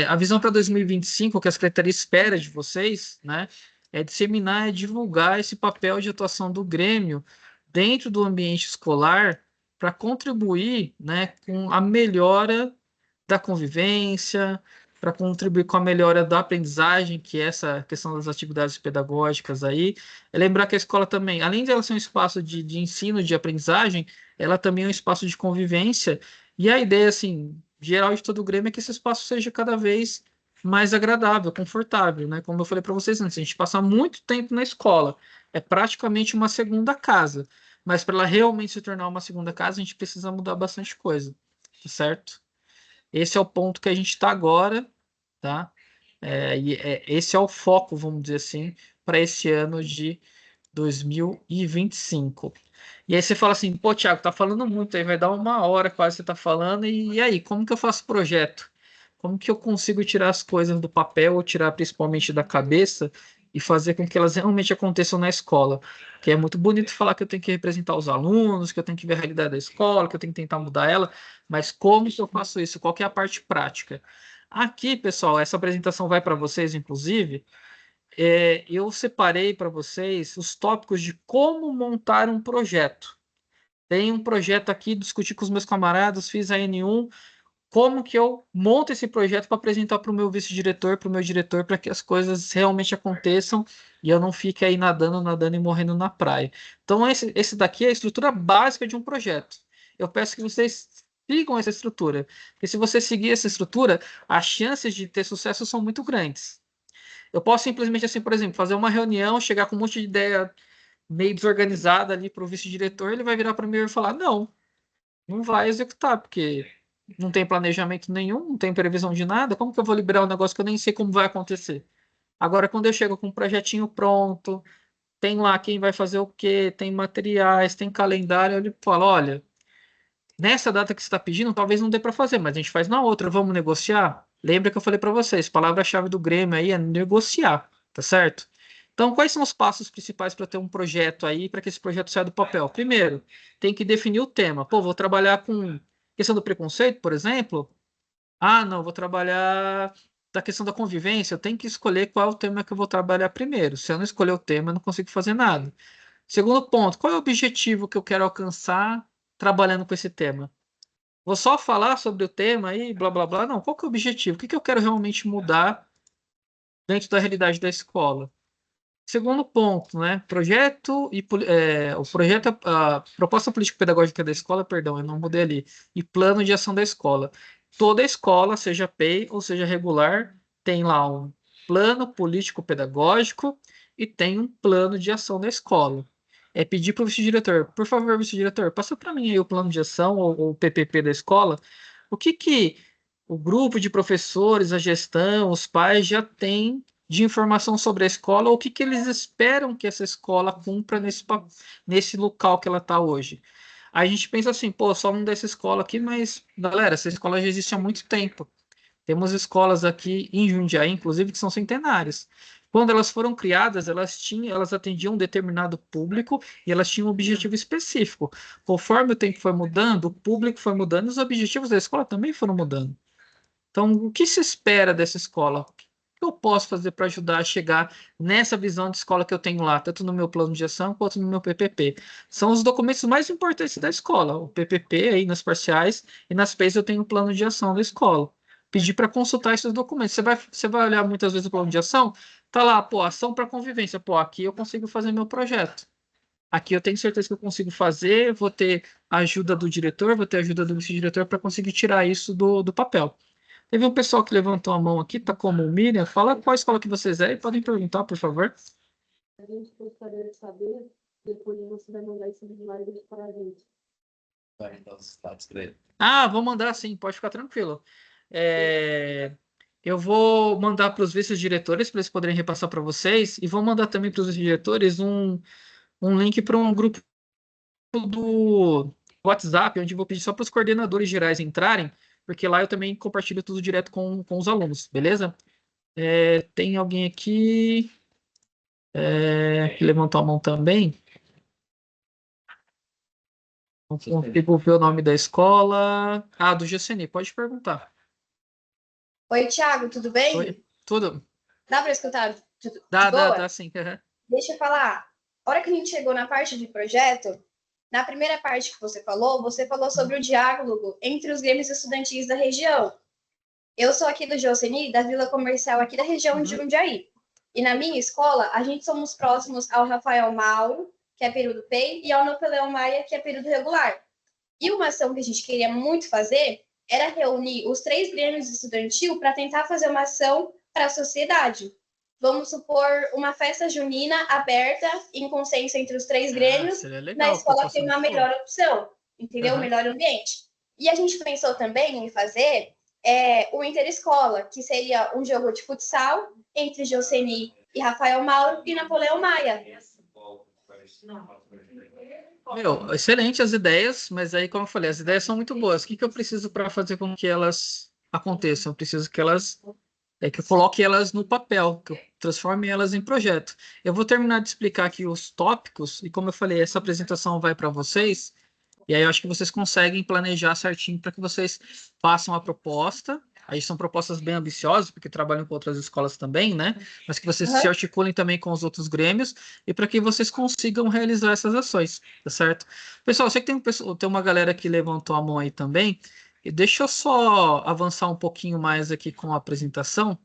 a visão para 2025, que a Secretaria espera de vocês, né, é disseminar e divulgar esse papel de atuação do Grêmio dentro do ambiente escolar para contribuir, né, com a melhora da convivência, para contribuir com a melhora da aprendizagem, que é essa questão das atividades pedagógicas aí. É lembrar que a escola também, além de ela ser um espaço de ensino, de aprendizagem, ela também é um espaço de convivência. E a ideia, assim, geral de todo o Grêmio é que esse espaço seja cada vez mais agradável, confortável, né? Como eu falei para vocês antes, a gente passa muito tempo na escola, é praticamente uma segunda casa, mas para ela realmente se tornar uma segunda casa, a gente precisa mudar bastante coisa, tá certo? Esse é o ponto que a gente está agora, tá? Esse é o foco, vamos dizer assim, para esse ano de 2025. E aí você fala assim, pô, Thiago, tá falando muito aí, vai dar 1 hora quase você tá falando, e aí, como que eu faço projeto? Como que eu consigo tirar as coisas do papel, ou tirar principalmente da cabeça, e fazer com que elas realmente aconteçam na escola? Que é muito bonito falar que eu tenho que representar os alunos, que eu tenho que ver a realidade da escola, que eu tenho que tentar mudar ela, mas como que eu faço isso? Qual que é a parte prática? Aqui, pessoal, essa apresentação vai para vocês, inclusive, eu separei para vocês os tópicos de como montar um projeto. Tem um projeto aqui, discuti com os meus camaradas, fiz a N1, como que eu monto esse projeto para apresentar para o meu vice-diretor, para o meu diretor, para que as coisas realmente aconteçam e eu não fique aí nadando, nadando e morrendo na praia. Então, esse daqui é a estrutura básica de um projeto. Eu peço que vocês sigam essa estrutura, porque se você seguir essa estrutura, as chances de ter sucesso são muito grandes. Eu posso simplesmente, assim, por exemplo, fazer uma reunião, chegar com um monte de ideia meio desorganizada ali para o vice-diretor, ele vai virar para mim e falar: não, não vai executar, porque não tem planejamento nenhum, não tem previsão de nada. Como que eu vou liberar um negócio que eu nem sei como vai acontecer? Agora, quando eu chego com um projetinho pronto, tem lá quem vai fazer o quê, tem materiais, tem calendário, eu falo: olha, nessa data que você está pedindo, talvez não dê para fazer, mas a gente faz na outra, vamos negociar? Lembra que eu falei para vocês, palavra-chave do Grêmio aí é negociar, tá certo? Então, quais são os passos principais para ter um projeto aí, para que esse projeto saia do papel? Primeiro, tem que definir o tema. Pô, vou trabalhar com questão do preconceito, por exemplo. Ah, não, vou trabalhar da questão da convivência. Eu tenho que escolher qual é o tema que eu vou trabalhar primeiro. Se eu não escolher o tema, eu não consigo fazer nada. Segundo ponto, qual é o objetivo que eu quero alcançar trabalhando com esse tema? Vou só falar sobre o tema aí, blá blá blá. Não, qual que é o objetivo? O que que eu quero realmente mudar dentro da realidade da escola? Segundo ponto, né? O projeto, a proposta político-pedagógica da escola, perdão, eu não mudei ali, e plano de ação da escola. Toda escola, seja PEI ou seja regular, tem lá um plano político-pedagógico e tem um plano de ação da escola. É pedir para o vice-diretor, por favor, vice-diretor, passa para mim aí o plano de ação ou o PPP da escola. O que que o grupo de professores, a gestão, os pais já têm de informação sobre a escola, ou o que que eles esperam que essa escola cumpra nesse local que ela está hoje. Aí a gente pensa assim, pô, só não dessa escola aqui, mas, galera, essa escola já existe há muito tempo. Temos escolas aqui em Jundiaí, inclusive, que são centenárias. Quando elas foram criadas, elas atendiam um determinado público e elas tinham um objetivo específico. Conforme o tempo foi mudando, o público foi mudando e os objetivos da escola também foram mudando. Então, o que se espera dessa escola? O que eu posso fazer para ajudar a chegar nessa visão de escola que eu tenho lá, tanto no meu plano de ação quanto no meu PPP? São os documentos mais importantes da escola. O PPP aí nas parciais e nas PEIs eu tenho o plano de ação da escola. Pedir para consultar esses documentos. Você vai olhar muitas vezes o plano de ação, tá lá, pô, ação para convivência. Pô, aqui eu consigo fazer meu projeto. Aqui eu tenho certeza que eu consigo fazer, vou ter a ajuda do diretor, vou ter a ajuda do vice-diretor para conseguir tirar isso do papel. Teve um pessoal que levantou a mão aqui, tá como o Miriam. Fala qual escola que vocês é e podem perguntar, por favor. A gente gostaria de saber, depois você vai mandar esse vídeo para a gente. Vai dar os dados dele. Ah, vou mandar sim, pode ficar tranquilo. Eu vou mandar para os vice-diretores para eles poderem repassar para vocês e vou mandar também para os vice-diretores um link para um grupo do WhatsApp, onde eu vou pedir só para os coordenadores gerais entrarem, porque lá eu também compartilho tudo direto com os alunos, beleza? Tem alguém aqui que levantou a mão também. Não consigo ver o nome da escola. Ah, do GCN, pode perguntar. Oi, Thiago, tudo bem? Oi, tudo? Dá para escutar de Dá, boa? dá sim. Deixa eu falar. A hora que a gente chegou na parte de projeto, na primeira parte que você falou sobre o diálogo entre os grêmios estudantis da região. Eu sou aqui do Joceni, da Vila Comercial aqui da região de Jundiaí. E na minha escola, a gente somos próximos ao Rafael Mauro, que é período PEI, e ao Napoleão Maia, que é período regular. E uma ação que a gente queria muito fazer era reunir os 3 grêmios estudantil para tentar fazer uma ação para a sociedade. Vamos supor uma festa junina aberta, em consenso entre os 3 grêmios, seria legal, na escola ter proposta uma muito boa. melhor opção, entendeu? Melhor ambiente. E a gente pensou também em fazer o Interescola, que seria um jogo de futsal entre Joceni e Rafael Mauro e Napoleão Maia. Meu, excelente as ideias, mas aí, como eu falei, as ideias são muito boas. O que que eu preciso para fazer com que elas aconteçam? Eu preciso que que eu coloque elas no papel, que eu transforme elas em projeto. Eu vou terminar de explicar aqui os tópicos, e como eu falei, essa apresentação vai para vocês, e aí eu acho que vocês conseguem planejar certinho para que vocês façam a proposta. Aí são propostas bem ambiciosas, porque trabalham com outras escolas também, né? Mas que vocês se articulem também com os outros grêmios e para que vocês consigam realizar essas ações, tá certo? Pessoal, eu sei que tem uma galera que levantou a mão aí também. E deixa eu só avançar um pouquinho mais aqui com a apresentação.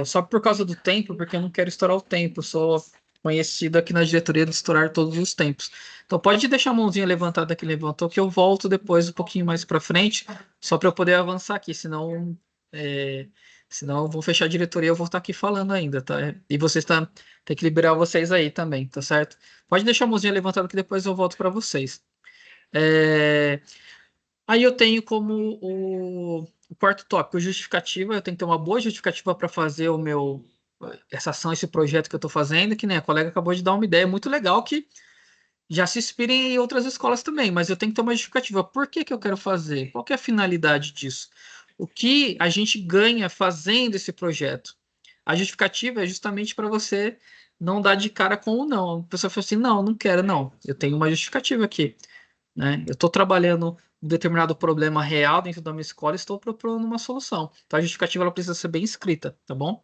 Só por causa do tempo, porque eu não quero estourar o tempo. Eu sou conhecido aqui na diretoria de estourar todos os tempos. Então pode deixar a mãozinha levantada que levantou, que eu volto depois um pouquinho mais para frente, só para eu poder avançar aqui, senão eu vou fechar a diretoria e eu vou estar aqui falando ainda, tá? E tem que liberar vocês aí também, tá certo? Pode deixar a mãozinha levantada que depois eu volto para vocês. Aí eu tenho como o quarto tópico, justificativa. Eu tenho que ter uma boa justificativa para fazer essa ação, esse projeto que eu estou fazendo, que nem a colega acabou de dar uma ideia muito legal que já se inspira em outras escolas também, mas eu tenho que ter uma justificativa. Por que que eu quero fazer? Qual que é a finalidade disso? O que a gente ganha fazendo esse projeto? A justificativa é justamente para você não dar de cara com o não. A pessoa fala assim, não, não quero, não. Eu tenho uma justificativa aqui, né? Eu estou trabalhando um determinado problema real dentro da minha escola e estou propondo uma solução. Então, a justificativa ela precisa ser bem escrita, tá bom?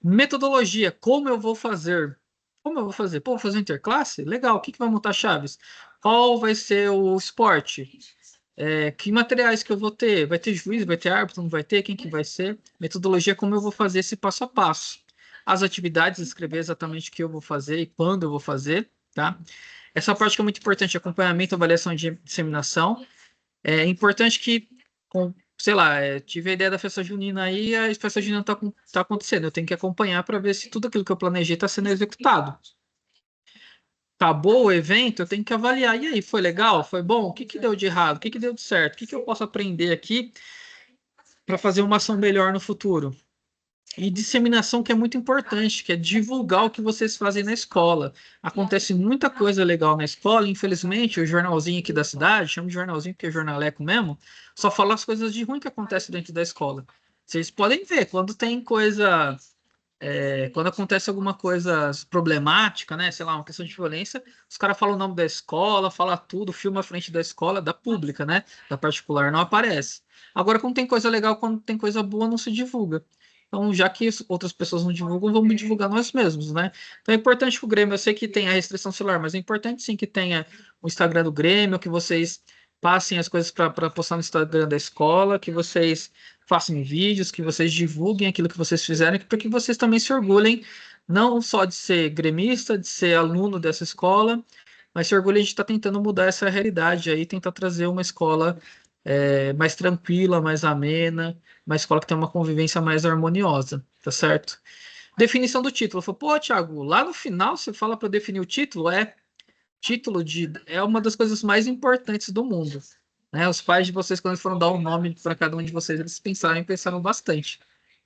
Metodologia, como eu vou fazer? Como eu vou fazer? Pô, vou fazer interclasse? Legal, o que que vai montar chaves? Qual vai ser o esporte? Que materiais que eu vou ter? Vai ter juiz, vai ter árbitro, não vai ter? Quem que vai ser? Metodologia, como eu vou fazer esse passo a passo. As atividades, escrever exatamente o que eu vou fazer e quando eu vou fazer, tá? Essa parte que é muito importante, acompanhamento, avaliação e disseminação. É importante que, sei lá, tive a ideia da festa junina aí, a festa junina tá acontecendo. Eu tenho que acompanhar para ver se tudo aquilo que eu planejei está sendo executado. Acabou o evento, eu tenho que avaliar. E aí, foi legal? Foi bom? O que que deu de errado? O que que deu de certo? O que que eu posso aprender aqui para fazer uma ação melhor no futuro? E disseminação, que é muito importante, que é divulgar o que vocês fazem na escola. Acontece muita coisa legal na escola, infelizmente, o jornalzinho aqui da cidade, chama de jornalzinho porque é jornaleco mesmo, só fala as coisas de ruim que acontece dentro da escola. Vocês podem ver, quando tem coisa, quando acontece alguma coisa problemática, né, sei lá, uma questão de violência, os caras falam o nome da escola, fala tudo, filma a frente da escola, da pública, né, da particular não aparece. Agora, quando tem coisa legal, quando tem coisa boa, não se divulga. Então, já que outras pessoas não divulgam, vamos divulgar nós mesmos, né? Então, é importante que o Grêmio, eu sei que tem a restrição celular, mas é importante sim que tenha o Instagram do Grêmio, que vocês passem as coisas para postar no Instagram da escola, que vocês façam vídeos, que vocês divulguem aquilo que vocês fizerem, para que vocês também se orgulhem, não só de ser gremista, de ser aluno dessa escola, mas se orgulhem de estar tentando mudar essa realidade aí, tentar trazer uma escola mais tranquila, mais amena, uma escola que tem uma convivência mais harmoniosa, tá certo? Definição do título. Eu falo, pô, Thiago, lá no final você fala para definir o título, é uma das coisas mais importantes do mundo. Né? Os pais de vocês, quando foram dar um nome para cada um de vocês, eles pensaram bastante.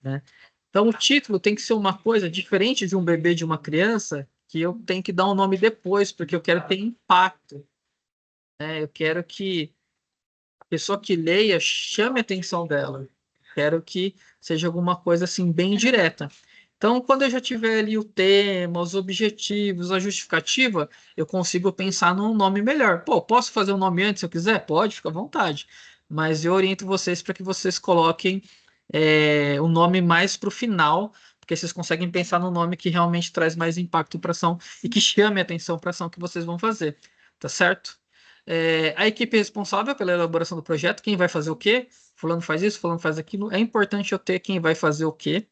Né? Então, o título tem que ser uma coisa diferente de um bebê, de uma criança, que eu tenho que dar um nome depois, porque eu quero ter impacto. Né? Eu quero que a pessoa que leia chame a atenção dela. Quero que seja alguma coisa assim bem direta. Então, quando eu já tiver ali o tema, os objetivos, a justificativa, eu consigo pensar num nome melhor. Pô, posso fazer um nome antes se eu quiser? Pode, fica à vontade. Mas eu oriento vocês para que vocês coloquem o nome mais para o final, porque vocês conseguem pensar no nome que realmente traz mais impacto para a ação e que chame a atenção para a ação que vocês vão fazer. Tá certo? A equipe responsável pela elaboração do projeto, quem vai fazer o quê? fulano faz isso, fulano faz aquilo. É importante eu ter quem vai fazer o quê,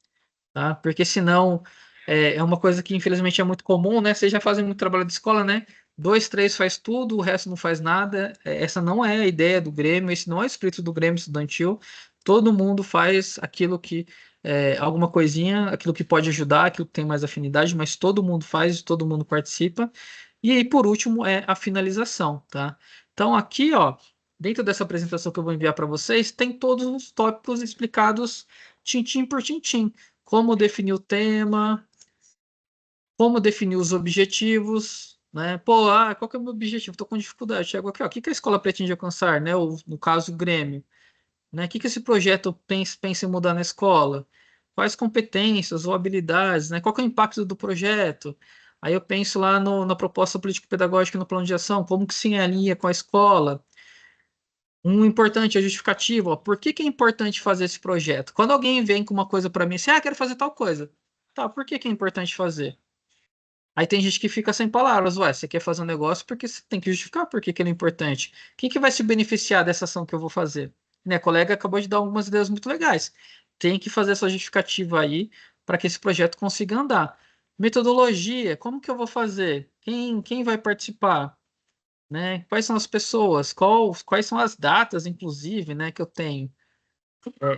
tá? Porque senão é uma coisa que infelizmente é muito comum, né? Vocês já fazem muito trabalho de escola, né? Dois, três faz tudo, o resto não faz nada. Essa não é a ideia do Grêmio, esse não é o espírito do Grêmio estudantil. Todo mundo faz aquilo que alguma coisinha, aquilo que pode ajudar, aquilo que tem mais afinidade, mas todo mundo faz, todo mundo participa. E aí, por último, é a finalização, tá? Então, aqui, ó, dentro dessa apresentação que eu vou enviar para vocês, tem todos os tópicos explicados tintim por tintim. Como definir o tema, como definir os objetivos, né? Pô, qual que é o meu objetivo? Estou com dificuldade. Chego aqui, ó, o que que a escola pretende alcançar, né? Ou, no caso, o Grêmio, né? O que que esse projeto pensa em mudar na escola? Quais competências ou habilidades, né? Qual que é o impacto do projeto? Aí eu penso lá na proposta político-pedagógica e no plano de ação, como que se alinha com a escola. Um importante é justificativo, ó, por que que é importante fazer esse projeto? Quando alguém vem com uma coisa para mim, assim, quero fazer tal coisa. Tá, por que que é importante fazer? Aí tem gente que fica sem palavras. Ué, você quer fazer um negócio porque você tem que justificar por que que ele é importante. Quem que vai se beneficiar dessa ação que eu vou fazer? Né, a colega acabou de dar algumas ideias muito legais. Tem que fazer essa justificativa aí para que esse projeto consiga andar. Metodologia, como que eu vou fazer? Quem vai participar? Né? Quais são as pessoas? Quais são as datas, inclusive, né, que eu tenho?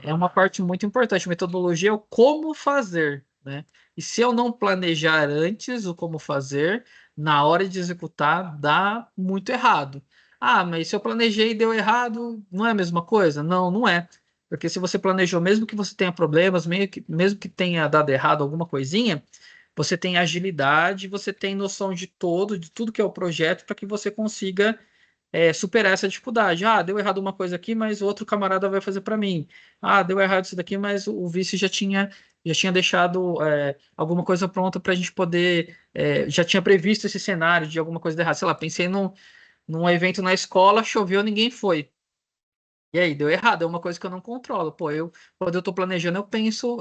É uma parte muito importante. Metodologia é o como fazer, né? E se eu não planejar antes o como fazer, na hora de executar, dá muito errado. Ah, mas se eu planejei e deu errado, não é a mesma coisa? Não, não é. Porque se você planejou, mesmo que você tenha problemas, mesmo que tenha dado errado alguma coisinha, você tem agilidade, você tem noção de tudo que é o projeto, para que você consiga superar essa dificuldade. Ah, deu errado uma coisa aqui, mas o outro camarada vai fazer para mim. Ah, deu errado isso daqui, mas o vice já tinha deixado alguma coisa pronta para a gente poder. Já tinha previsto esse cenário de alguma coisa de errado. Sei lá, pensei num evento na escola, choveu, ninguém foi. E aí, deu errado, é uma coisa que eu não controlo. Pô, quando eu estou planejando, eu penso,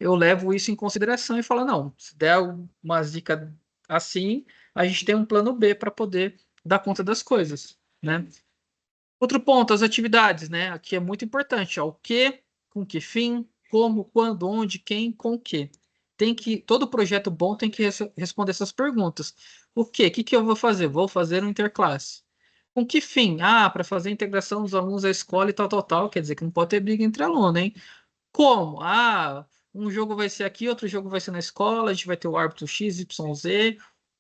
eu levo isso em consideração e falo, não, se der uma zica assim, a gente tem um plano B para poder dar conta das coisas, né? Outro ponto, as atividades, né? Aqui é muito importante, ó, o que, com que fim, como, quando, onde, quem, com o que. Todo projeto bom tem que responder essas perguntas. O quê? O que que eu vou fazer? Vou fazer um interclasse. Com que fim? Ah, para fazer a integração dos alunos à escola e tal, tal, tal. Quer dizer que não pode ter briga entre alunos, hein? Como? Ah, um jogo vai ser aqui, outro jogo vai ser na escola, a gente vai ter o árbitro X, Y, Z.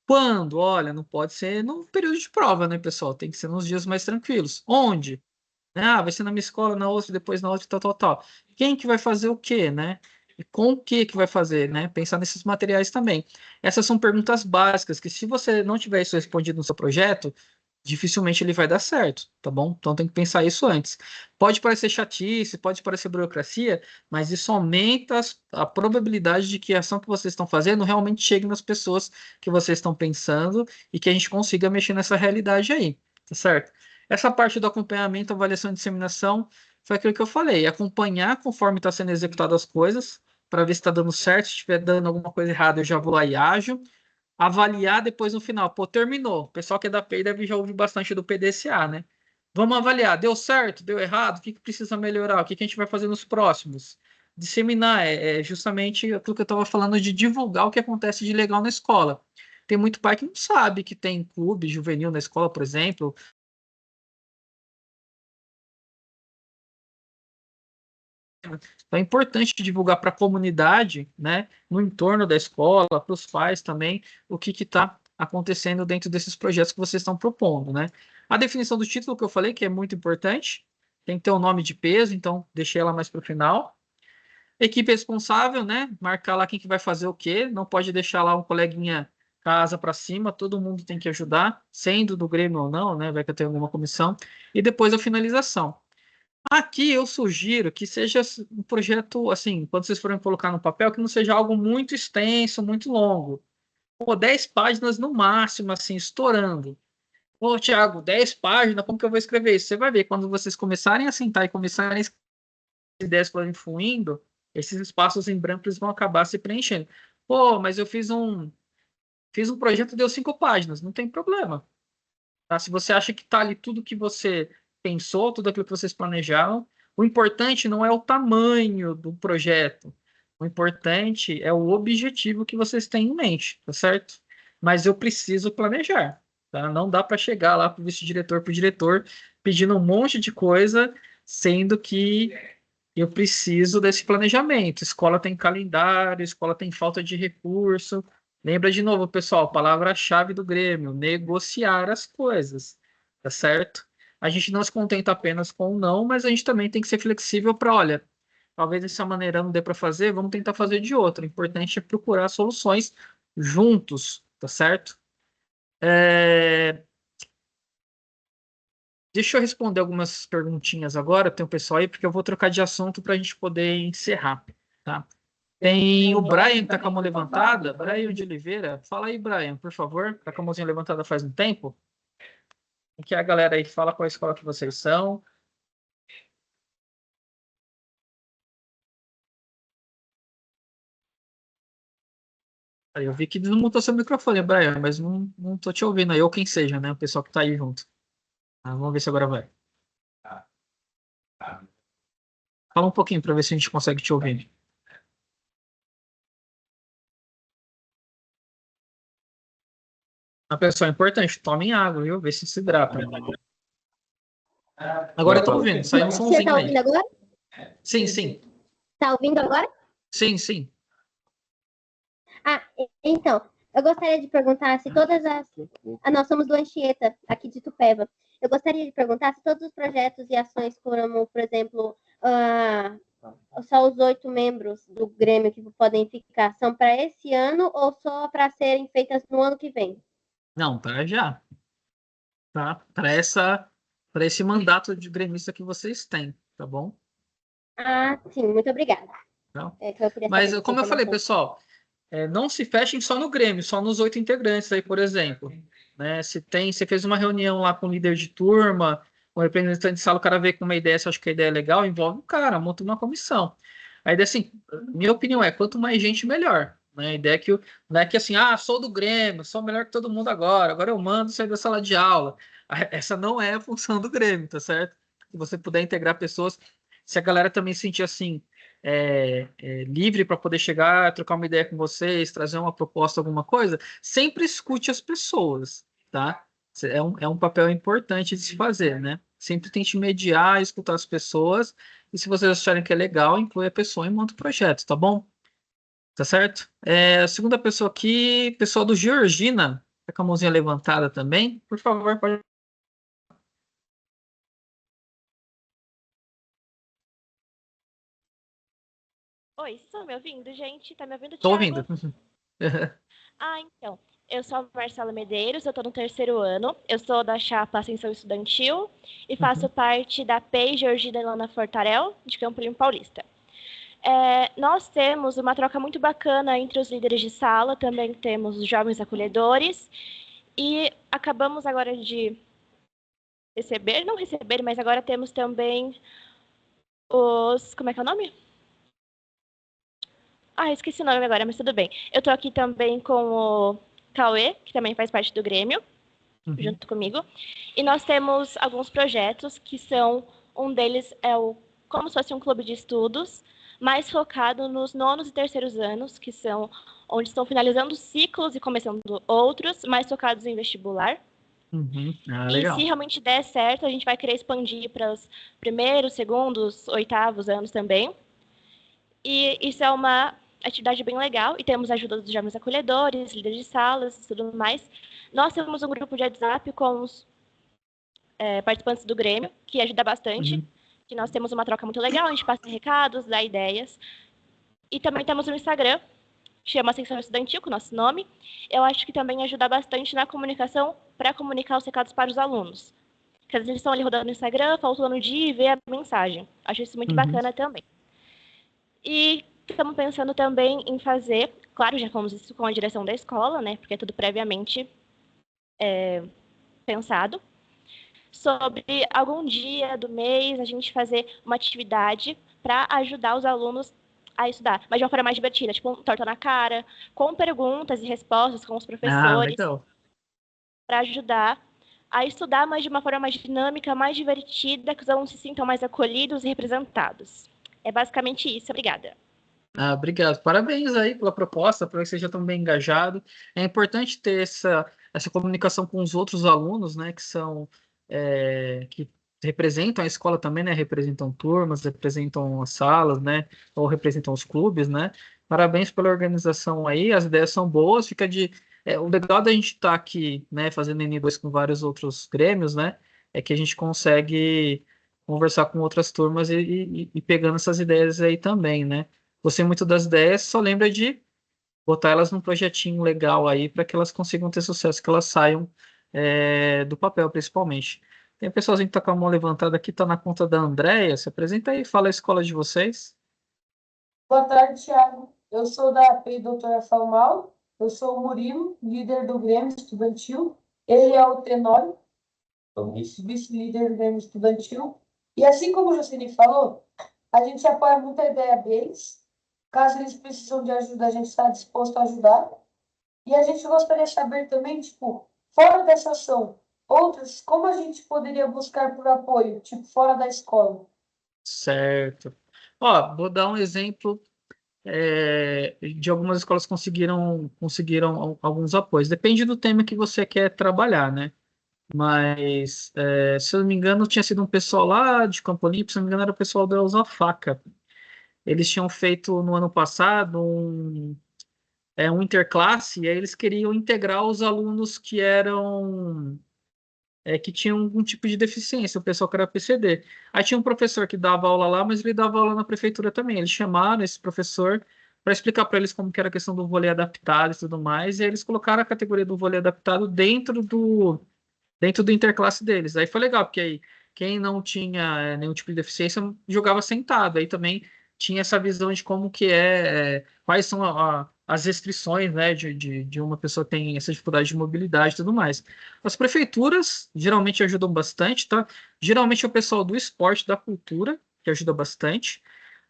Quando? Olha, não pode ser no período de prova, né, pessoal? Tem que ser nos dias mais tranquilos. Onde? Ah, vai ser na minha escola, na outra, depois na outra, tal, tal, tal. Quem que vai fazer o quê, né? E com o que vai fazer, né? Pensar nesses materiais também. Essas são perguntas básicas que, se você não tiver isso respondido no seu projeto, dificilmente ele vai dar certo, tá bom? Então tem que pensar isso antes. Pode parecer chatice, pode parecer burocracia, mas isso aumenta a probabilidade de que a ação que vocês estão fazendo realmente chegue nas pessoas que vocês estão pensando e que a gente consiga mexer nessa realidade aí, tá certo? Essa parte do acompanhamento, avaliação e disseminação foi aquilo que eu falei, acompanhar conforme está sendo executadas as coisas, para ver se está dando certo, se estiver dando alguma coisa errada, eu já vou lá e ajo, avaliar depois no final. Pô, terminou. O pessoal que é da PEI deve já ouvir bastante do PDCA, né? Vamos avaliar. Deu certo? Deu errado? O que precisa melhorar? O que a gente vai fazer nos próximos? Disseminar é justamente aquilo que eu estava falando de divulgar o que acontece de legal na escola. Tem muito pai que não sabe que tem clube juvenil na escola, por exemplo. Então é importante divulgar para a comunidade, né, no entorno da escola, para os pais também, o que está acontecendo dentro desses projetos que vocês estão propondo, né? A definição do título que eu falei, que é muito importante, tem que ter um nome de peso, então deixei ela mais para o final. Equipe responsável, né? Marcar lá quem que vai fazer o quê, não pode deixar lá um coleguinha casa para cima, todo mundo tem que ajudar, sendo do Grêmio ou não, né? Vai que eu tenho alguma comissão. E depois a finalização. Aqui eu sugiro que seja um projeto, assim, quando vocês forem colocar no papel, que não seja algo muito extenso, muito longo. Pô, 10 páginas no máximo, assim, estourando. Pô, Thiago, 10 páginas, como que eu vou escrever isso? Você vai ver, quando vocês começarem a sentar e começarem a escrever, as ideias forem fluindo, esses espaços em branco eles vão acabar se preenchendo. Pô, mas eu fiz um projeto, deu 5 páginas, não tem problema. Tá? Se você acha que está ali tudo que você pensou, tudo aquilo que vocês planejaram, O importante não é o tamanho do projeto. O importante é o objetivo que vocês têm em mente, tá certo? Mas eu preciso planejar, tá? Não dá para chegar lá para o vice-diretor, para o diretor, pedindo um monte de coisa, sendo que eu preciso desse planejamento. Escola tem calendário, escola tem falta de recurso. Lembra de novo, pessoal, palavra-chave do Grêmio: negociar as coisas, tá certo? A gente não se contenta apenas com o não, mas a gente também tem que ser flexível para, olha, talvez dessa maneira não dê para fazer, vamos tentar fazer de outra. O importante é procurar soluções juntos, tá certo? Deixa eu responder algumas perguntinhas agora, tem o pessoal aí, porque eu vou trocar de assunto para a gente poder encerrar, tá? Tem o Brian que tá com a mão levantada, Brian de Oliveira. Fala aí, Brian, por favor. Tá com a mãozinha levantada faz um tempo? O que a galera aí fala, qual escola que vocês são? Aí eu vi que desmontou seu microfone, Brian, mas não tô te ouvindo aí, ou quem seja, né? O pessoal que tá aí junto. Vamos ver se agora vai. Fala um pouquinho para ver se a gente consegue te ouvir. A pessoa é importante, tomem água, viu? Vê se hidrata. Agora eu tô ouvindo, saiu um Você somzinho tá aí. ouvindo agora? Sim, sim. Tá ouvindo agora? Sim, sim. Ah, então, eu gostaria de perguntar se todas as. Nós somos do Anchieta, aqui de Itupeva. Eu gostaria de perguntar se todos os projetos e ações, como, por exemplo, só os 8 membros do Grêmio que podem ficar, são para esse ano ou só para serem feitas no ano que vem? Não, para já. Tá? Para esse mandato de gremista que vocês têm, tá bom? Ah, sim, muito obrigada. Então, Que eu queria mas, saber como eu falei, informação. pessoal, não se fechem só no Grêmio, só nos 8 integrantes aí, por exemplo. Né? Você fez uma reunião lá com o líder de turma, com o representante de sala, o cara vê com uma ideia, você acha que a ideia é legal, envolve o cara, monta uma comissão. A ideia, assim, minha opinião é, quanto mais gente, melhor. Né? A ideia é que, não é que assim, sou do Grêmio, sou melhor que todo mundo agora eu mando sair da sala de aula. Essa não é a função do Grêmio, tá certo? Se você puder integrar pessoas, se a galera também sentir assim, livre para poder chegar, trocar uma ideia com vocês, trazer uma proposta, alguma coisa, sempre escute as pessoas, tá? É um papel importante de se fazer, né? Sempre tente mediar, escutar as pessoas, e se vocês acharem que é legal, inclui a pessoa e monta o projeto, tá bom? Tá certo? A segunda pessoa aqui, pessoal do Georgina, tá com a mãozinha levantada também, por favor, pode. Oi, estão me ouvindo, gente? Tá me ouvindo, Tô Thiago? ouvindo. Então, eu sou a Marcela Medeiros, eu tô no 3º ano, eu sou da chapa Ascensão Estudantil e faço parte da PEI Georgina Ilana Fortarel, de Campo Limpo Paulista. Nós temos uma troca muito bacana entre os líderes de sala, também temos os jovens acolhedores, e acabamos agora de não receber, mas agora temos também como é que é o nome? Esqueci o nome agora, mas tudo bem. Eu tô aqui também com o Cauê, que também faz parte do Grêmio, junto comigo. E nós temos alguns projetos que são, um deles é como se fosse um clube de estudos, mais focado nos 9º e 3º anos, que são onde estão finalizando ciclos e começando outros, mais focados em vestibular. E Legal. se realmente der certo, a gente vai querer expandir para os 1º, 2º, 8º anos também. E isso é uma atividade bem legal, e temos a ajuda dos jovens acolhedores, líderes de salas e tudo mais. Nós temos um grupo de WhatsApp com os participantes do Grêmio, que ajuda bastante, que nós temos uma troca muito legal, a gente passa recados, dá ideias. E também temos um Instagram, que chama Ascensão Estudantil, com o nosso nome. Eu acho que também ajuda bastante na comunicação, para comunicar os recados para os alunos. Porque às vezes eles estão ali rodando no Instagram, faltando no dia e ver a mensagem. Acho isso muito bacana também. E estamos pensando também em fazer, claro, já fomos isso com a direção da escola, né? Porque é tudo previamente pensado, sobre algum dia do mês a gente fazer uma atividade para ajudar os alunos a estudar, mas de uma forma mais divertida, tipo um torta na cara, com perguntas e respostas com os professores, Legal. para ajudar a estudar, mas de uma forma mais dinâmica, mais divertida, que os alunos se sintam mais acolhidos e representados. É basicamente isso. Obrigada. Obrigado. Parabéns aí pela proposta, para que seja tão bem engajado. É importante ter essa comunicação com os outros alunos, né, que são que representam a escola também, né, representam turmas, representam as salas, né, ou representam os clubes, né. Parabéns pela organização aí, as ideias são boas, o legal da gente estar aqui, né, fazendo N2 com vários outros grêmios, né, é que a gente consegue conversar com outras turmas e pegando essas ideias aí também, né. Gostei muito das ideias, só lembra de botar elas num projetinho legal aí para que elas consigam ter sucesso, que elas saiam do papel, principalmente. Tem um pessoalzinho que tá com a mão levantada aqui, tá na conta da Andréia. Se apresenta aí, fala a escola de vocês. Boa tarde, Thiago. Eu sou da AP Doutora Falmal. Eu sou o Murilo, líder do Grêmio Estudantil. Ele é o Tenório, o vice-líder do Grêmio Estudantil. E assim como o Jocelyne falou, a gente apoia muito a ideia deles. Caso eles precisam de ajuda, a gente está disposto a ajudar. E a gente gostaria de saber também, tipo, fora dessa ação, outras, como a gente poderia buscar por apoio, tipo, fora da escola? Certo. Ó, vou dar um exemplo de algumas escolas que conseguiram alguns apoios. Depende do tema que você quer trabalhar, né? Mas, se eu não me engano, tinha sido um pessoal lá de Campo Limpo, se eu não me engano, era o pessoal da Usa Faca. Eles tinham feito no ano passado um interclasse, e aí eles queriam integrar os alunos que tinham algum tipo de deficiência, o pessoal que era PCD. Aí tinha um professor que dava aula lá, mas ele dava aula na prefeitura também. Eles chamaram esse professor para explicar para eles como que era a questão do vôlei adaptado e tudo mais, e aí eles colocaram a categoria do vôlei adaptado dentro do interclasse deles. Aí foi legal, porque aí quem não tinha nenhum tipo de deficiência jogava sentado. Aí também tinha essa visão de como que quais são as restrições, né, de uma pessoa que tem essa dificuldade de mobilidade e tudo mais. As prefeituras geralmente ajudam bastante, tá? Geralmente é o pessoal do esporte, da cultura, que ajuda bastante.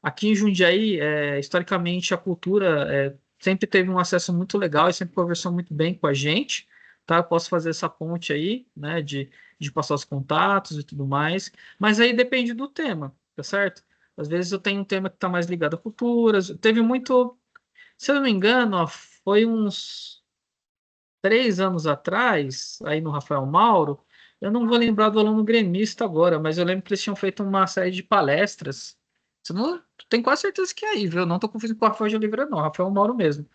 Aqui em Jundiaí, historicamente, a cultura sempre teve um acesso muito legal e sempre conversou muito bem com a gente, tá? Eu posso fazer essa ponte aí, né, de passar os contatos e tudo mais, mas aí depende do tema, tá certo? Às vezes eu tenho um tema que está mais ligado à cultura, teve muito, se eu não me engano, ó, foi uns 3 anos atrás, aí no Rafael Mauro, eu não vou lembrar do aluno gremista agora, mas eu lembro que eles tinham feito uma série de palestras. Você não, tenho quase certeza que é aí, viu? Eu não estou confundindo com o Rafael de Oliveira, não, Rafael Mauro mesmo.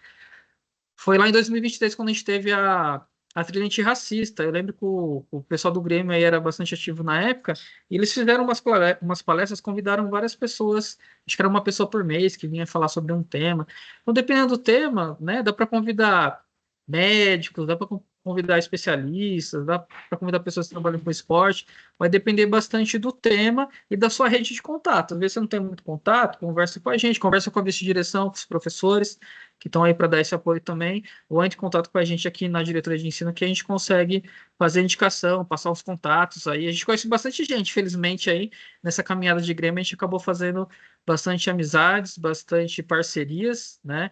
Foi lá em 2023 quando a gente teve a trilha antirracista. Eu lembro que o pessoal do Grêmio aí era bastante ativo na época, e eles fizeram umas palestras, convidaram várias pessoas, acho que era uma pessoa por mês que vinha falar sobre um tema. Então, dependendo do tema, né, dá para convidar médicos, dá para convidar especialistas, dá para convidar pessoas que trabalham com esporte, vai depender bastante do tema e da sua rede de contato. Às vezes você não tem muito contato, conversa com a gente, conversa com a vice-direção, com os professores, que estão aí para dar esse apoio também, ou entre em contato com a gente aqui na diretoria de ensino, que a gente consegue fazer indicação, passar os contatos aí. A gente conhece bastante gente, felizmente, aí, nessa caminhada de Grêmio, a gente acabou fazendo bastante amizades, bastante parcerias, né?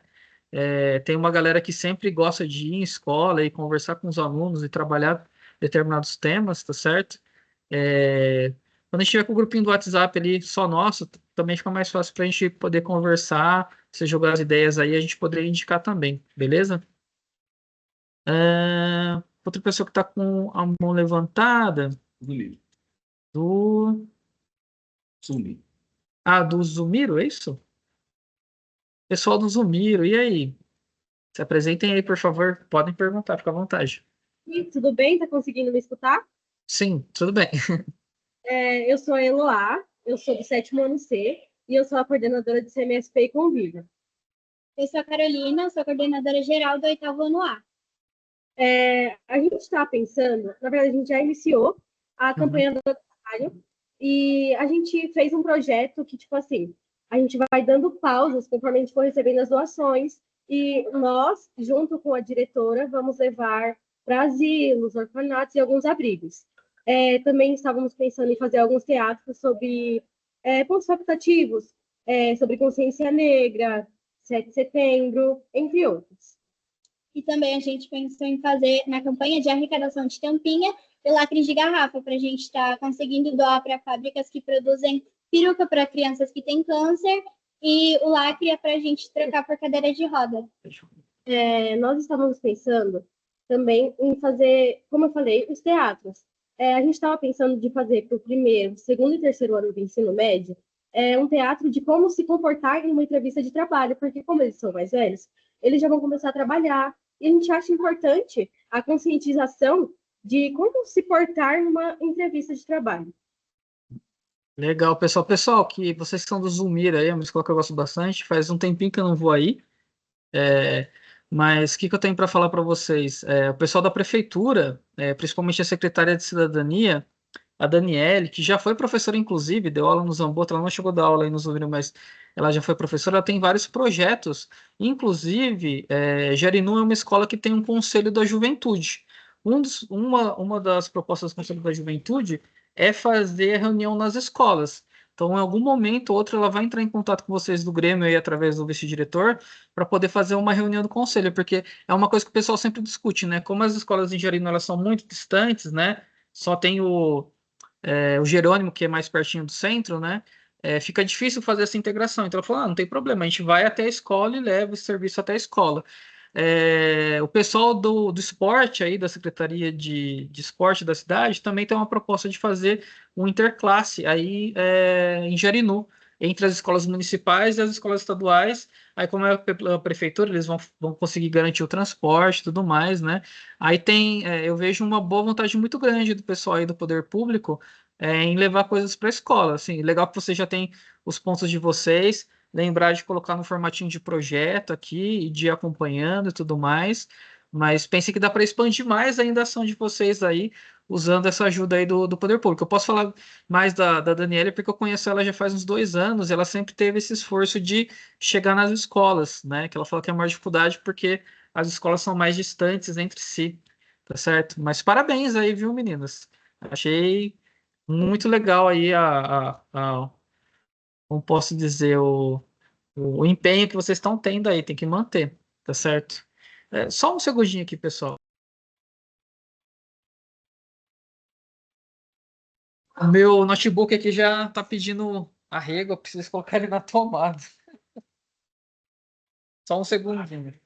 Tem uma galera que sempre gosta de ir em escola e conversar com os alunos e trabalhar determinados temas, tá certo? Quando a gente tiver com o grupinho do WhatsApp ali só nosso, também fica mais fácil para a gente poder conversar, você jogar as ideias aí, a gente poderia indicar também, beleza? Outra pessoa que está com a mão levantada. Do do Zumiro, é isso? Pessoal do Zumiro, e aí? Se apresentem aí, por favor. Podem perguntar, fica à vontade. Oi, tudo bem? Tá conseguindo me escutar? Sim, tudo bem. Eu sou a Eloá, eu sou do 7º ano C e eu sou a coordenadora de CMSP e Convívio. Eu sou a Carolina, sou a coordenadora geral do 8º ano A. A gente está pensando, na verdade, a gente já iniciou a campanha do trabalho e a gente fez um projeto que, tipo assim, a gente vai dando pausas conforme a gente for recebendo as doações e nós, junto com a diretora, vamos levar para asilos, orfanatos e alguns abrigos. Também estávamos pensando em fazer alguns teatros sobre pontos facultativos, sobre consciência negra, 7 de setembro, entre outros. E também a gente pensou em fazer na campanha de arrecadação de tampinha e lacres de garrafa, para a gente estar conseguindo doar para fábricas que produzem peruca para crianças que têm câncer e o lacre é para a gente trocar por cadeira de roda. Nós estávamos pensando também em fazer, como eu falei, os teatros. A gente estava pensando de fazer para o primeiro, segundo e terceiro ano do ensino médio, um teatro de como se comportar em uma entrevista de trabalho, porque como eles são mais velhos, eles já vão começar a trabalhar. E a gente acha importante a conscientização de como se portar numa entrevista de trabalho. Legal, pessoal. Pessoal, que vocês que são do Zumira aí, é uma escola que eu gosto bastante. Faz um tempinho que eu não vou aí. Mas o que eu tenho para falar para vocês? O pessoal da prefeitura, principalmente a secretária de Cidadania, a Daniele, que já foi professora, inclusive, deu aula no Zambotra, ela não chegou a dar aula aí no Zumira, mas ela já foi professora, ela tem vários projetos. Inclusive, Jarinu é uma escola que tem um conselho da juventude. Uma das propostas do Conselho da Juventude é fazer reunião nas escolas. Então, em algum momento ou outro, ela vai entrar em contato com vocês do Grêmio aí, através do vice-diretor, para poder fazer uma reunião do conselho, porque é uma coisa que o pessoal sempre discute, né? Como as escolas em Jarinu, elas são muito distantes, né? Só tem o Jerônimo, que é mais pertinho do centro, né? Fica difícil fazer essa integração. Então, ela falou, não tem problema, a gente vai até a escola e leva esse serviço até a escola. O pessoal do esporte aí, da Secretaria de Esporte da cidade, também tem uma proposta de fazer um interclasse aí em Jarinu, entre as escolas municipais e as escolas estaduais. Aí, como é a prefeitura, eles vão conseguir garantir o transporte e tudo mais, né? Aí eu vejo uma boa vontade muito grande do pessoal aí do poder público em levar coisas para a escola. Assim, legal que vocês já têm os pontos de vocês, lembrar de colocar no formatinho de projeto aqui e de ir acompanhando e tudo mais. Mas pense que dá para expandir mais ainda a ação de vocês aí, usando essa ajuda aí do poder público. Eu posso falar mais da Daniela, porque eu conheço ela já faz uns 2 anos, e ela sempre teve esse esforço de chegar nas escolas, né? Que ela fala que é a maior dificuldade porque as escolas são mais distantes entre si, tá certo? Mas parabéns aí, viu, meninas? Achei muito legal aí como posso dizer, o empenho que vocês estão tendo aí, tem que manter, tá certo? Só um segundinho aqui, pessoal. O meu notebook aqui já tá pedindo arrego, eu preciso colocar ele na tomada. Só um segundinho.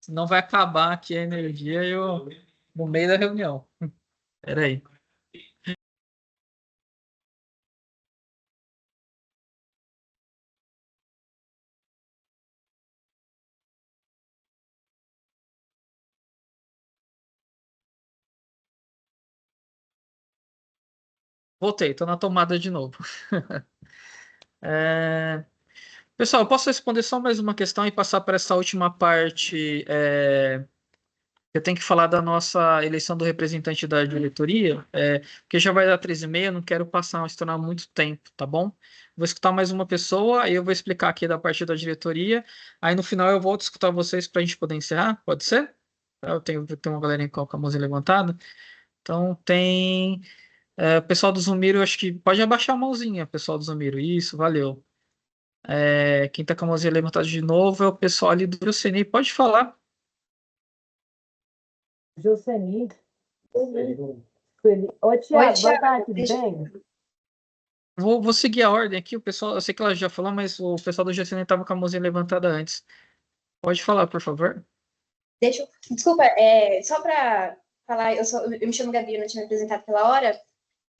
Senão vai acabar aqui a energia no meio da reunião. Espera aí. Voltei, estou na tomada de novo. Pessoal, eu posso responder só mais uma questão e passar para essa última parte. Eu tenho que falar da nossa eleição do representante da diretoria, porque já vai dar 13h30, eu não quero estourar muito tempo, tá bom? Vou escutar mais uma pessoa, aí eu vou explicar aqui da parte da diretoria, aí no final eu volto a escutar vocês para a gente poder encerrar, pode ser? Eu tenho uma galerinha com a mãozinha levantada. Então tem... o pessoal do Zumiro, acho que pode abaixar a mãozinha, pessoal do Zumiro. Isso, valeu. Quem tá com a mãozinha levantada de novo é o pessoal ali do Joceni. Pode falar. Joceni. Oi, Tiago, boa tarde, tudo bem? Vou seguir a ordem aqui. O pessoal, eu sei que ela já falou, mas o pessoal do Joceni estava com a mãozinha levantada antes. Pode falar, por favor. Desculpa, só para falar, eu me chamo Gabi, eu não tinha me apresentado pela hora.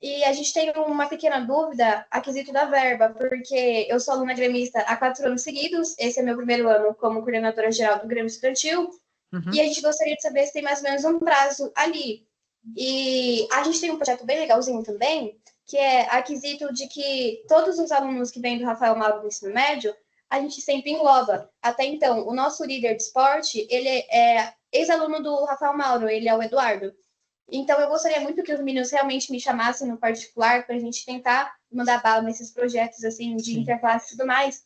E a gente tem uma pequena dúvida a quesito da verba, porque eu sou aluna gremista há 4 anos seguidos, esse é meu primeiro ano como coordenadora geral do Grêmio Estudantil, e a gente gostaria de saber se tem mais ou menos um prazo ali. E a gente tem um projeto bem legalzinho também, que é a quesito de que todos os alunos que vêm do Rafael Mauro do ensino médio, a gente sempre engloba. Até então, o nosso líder de esporte, ele é ex-aluno do Rafael Mauro, ele é o Eduardo. Então, eu gostaria muito que os meninos realmente me chamassem no particular para a gente tentar mandar bala nesses projetos assim de interclasse e tudo mais.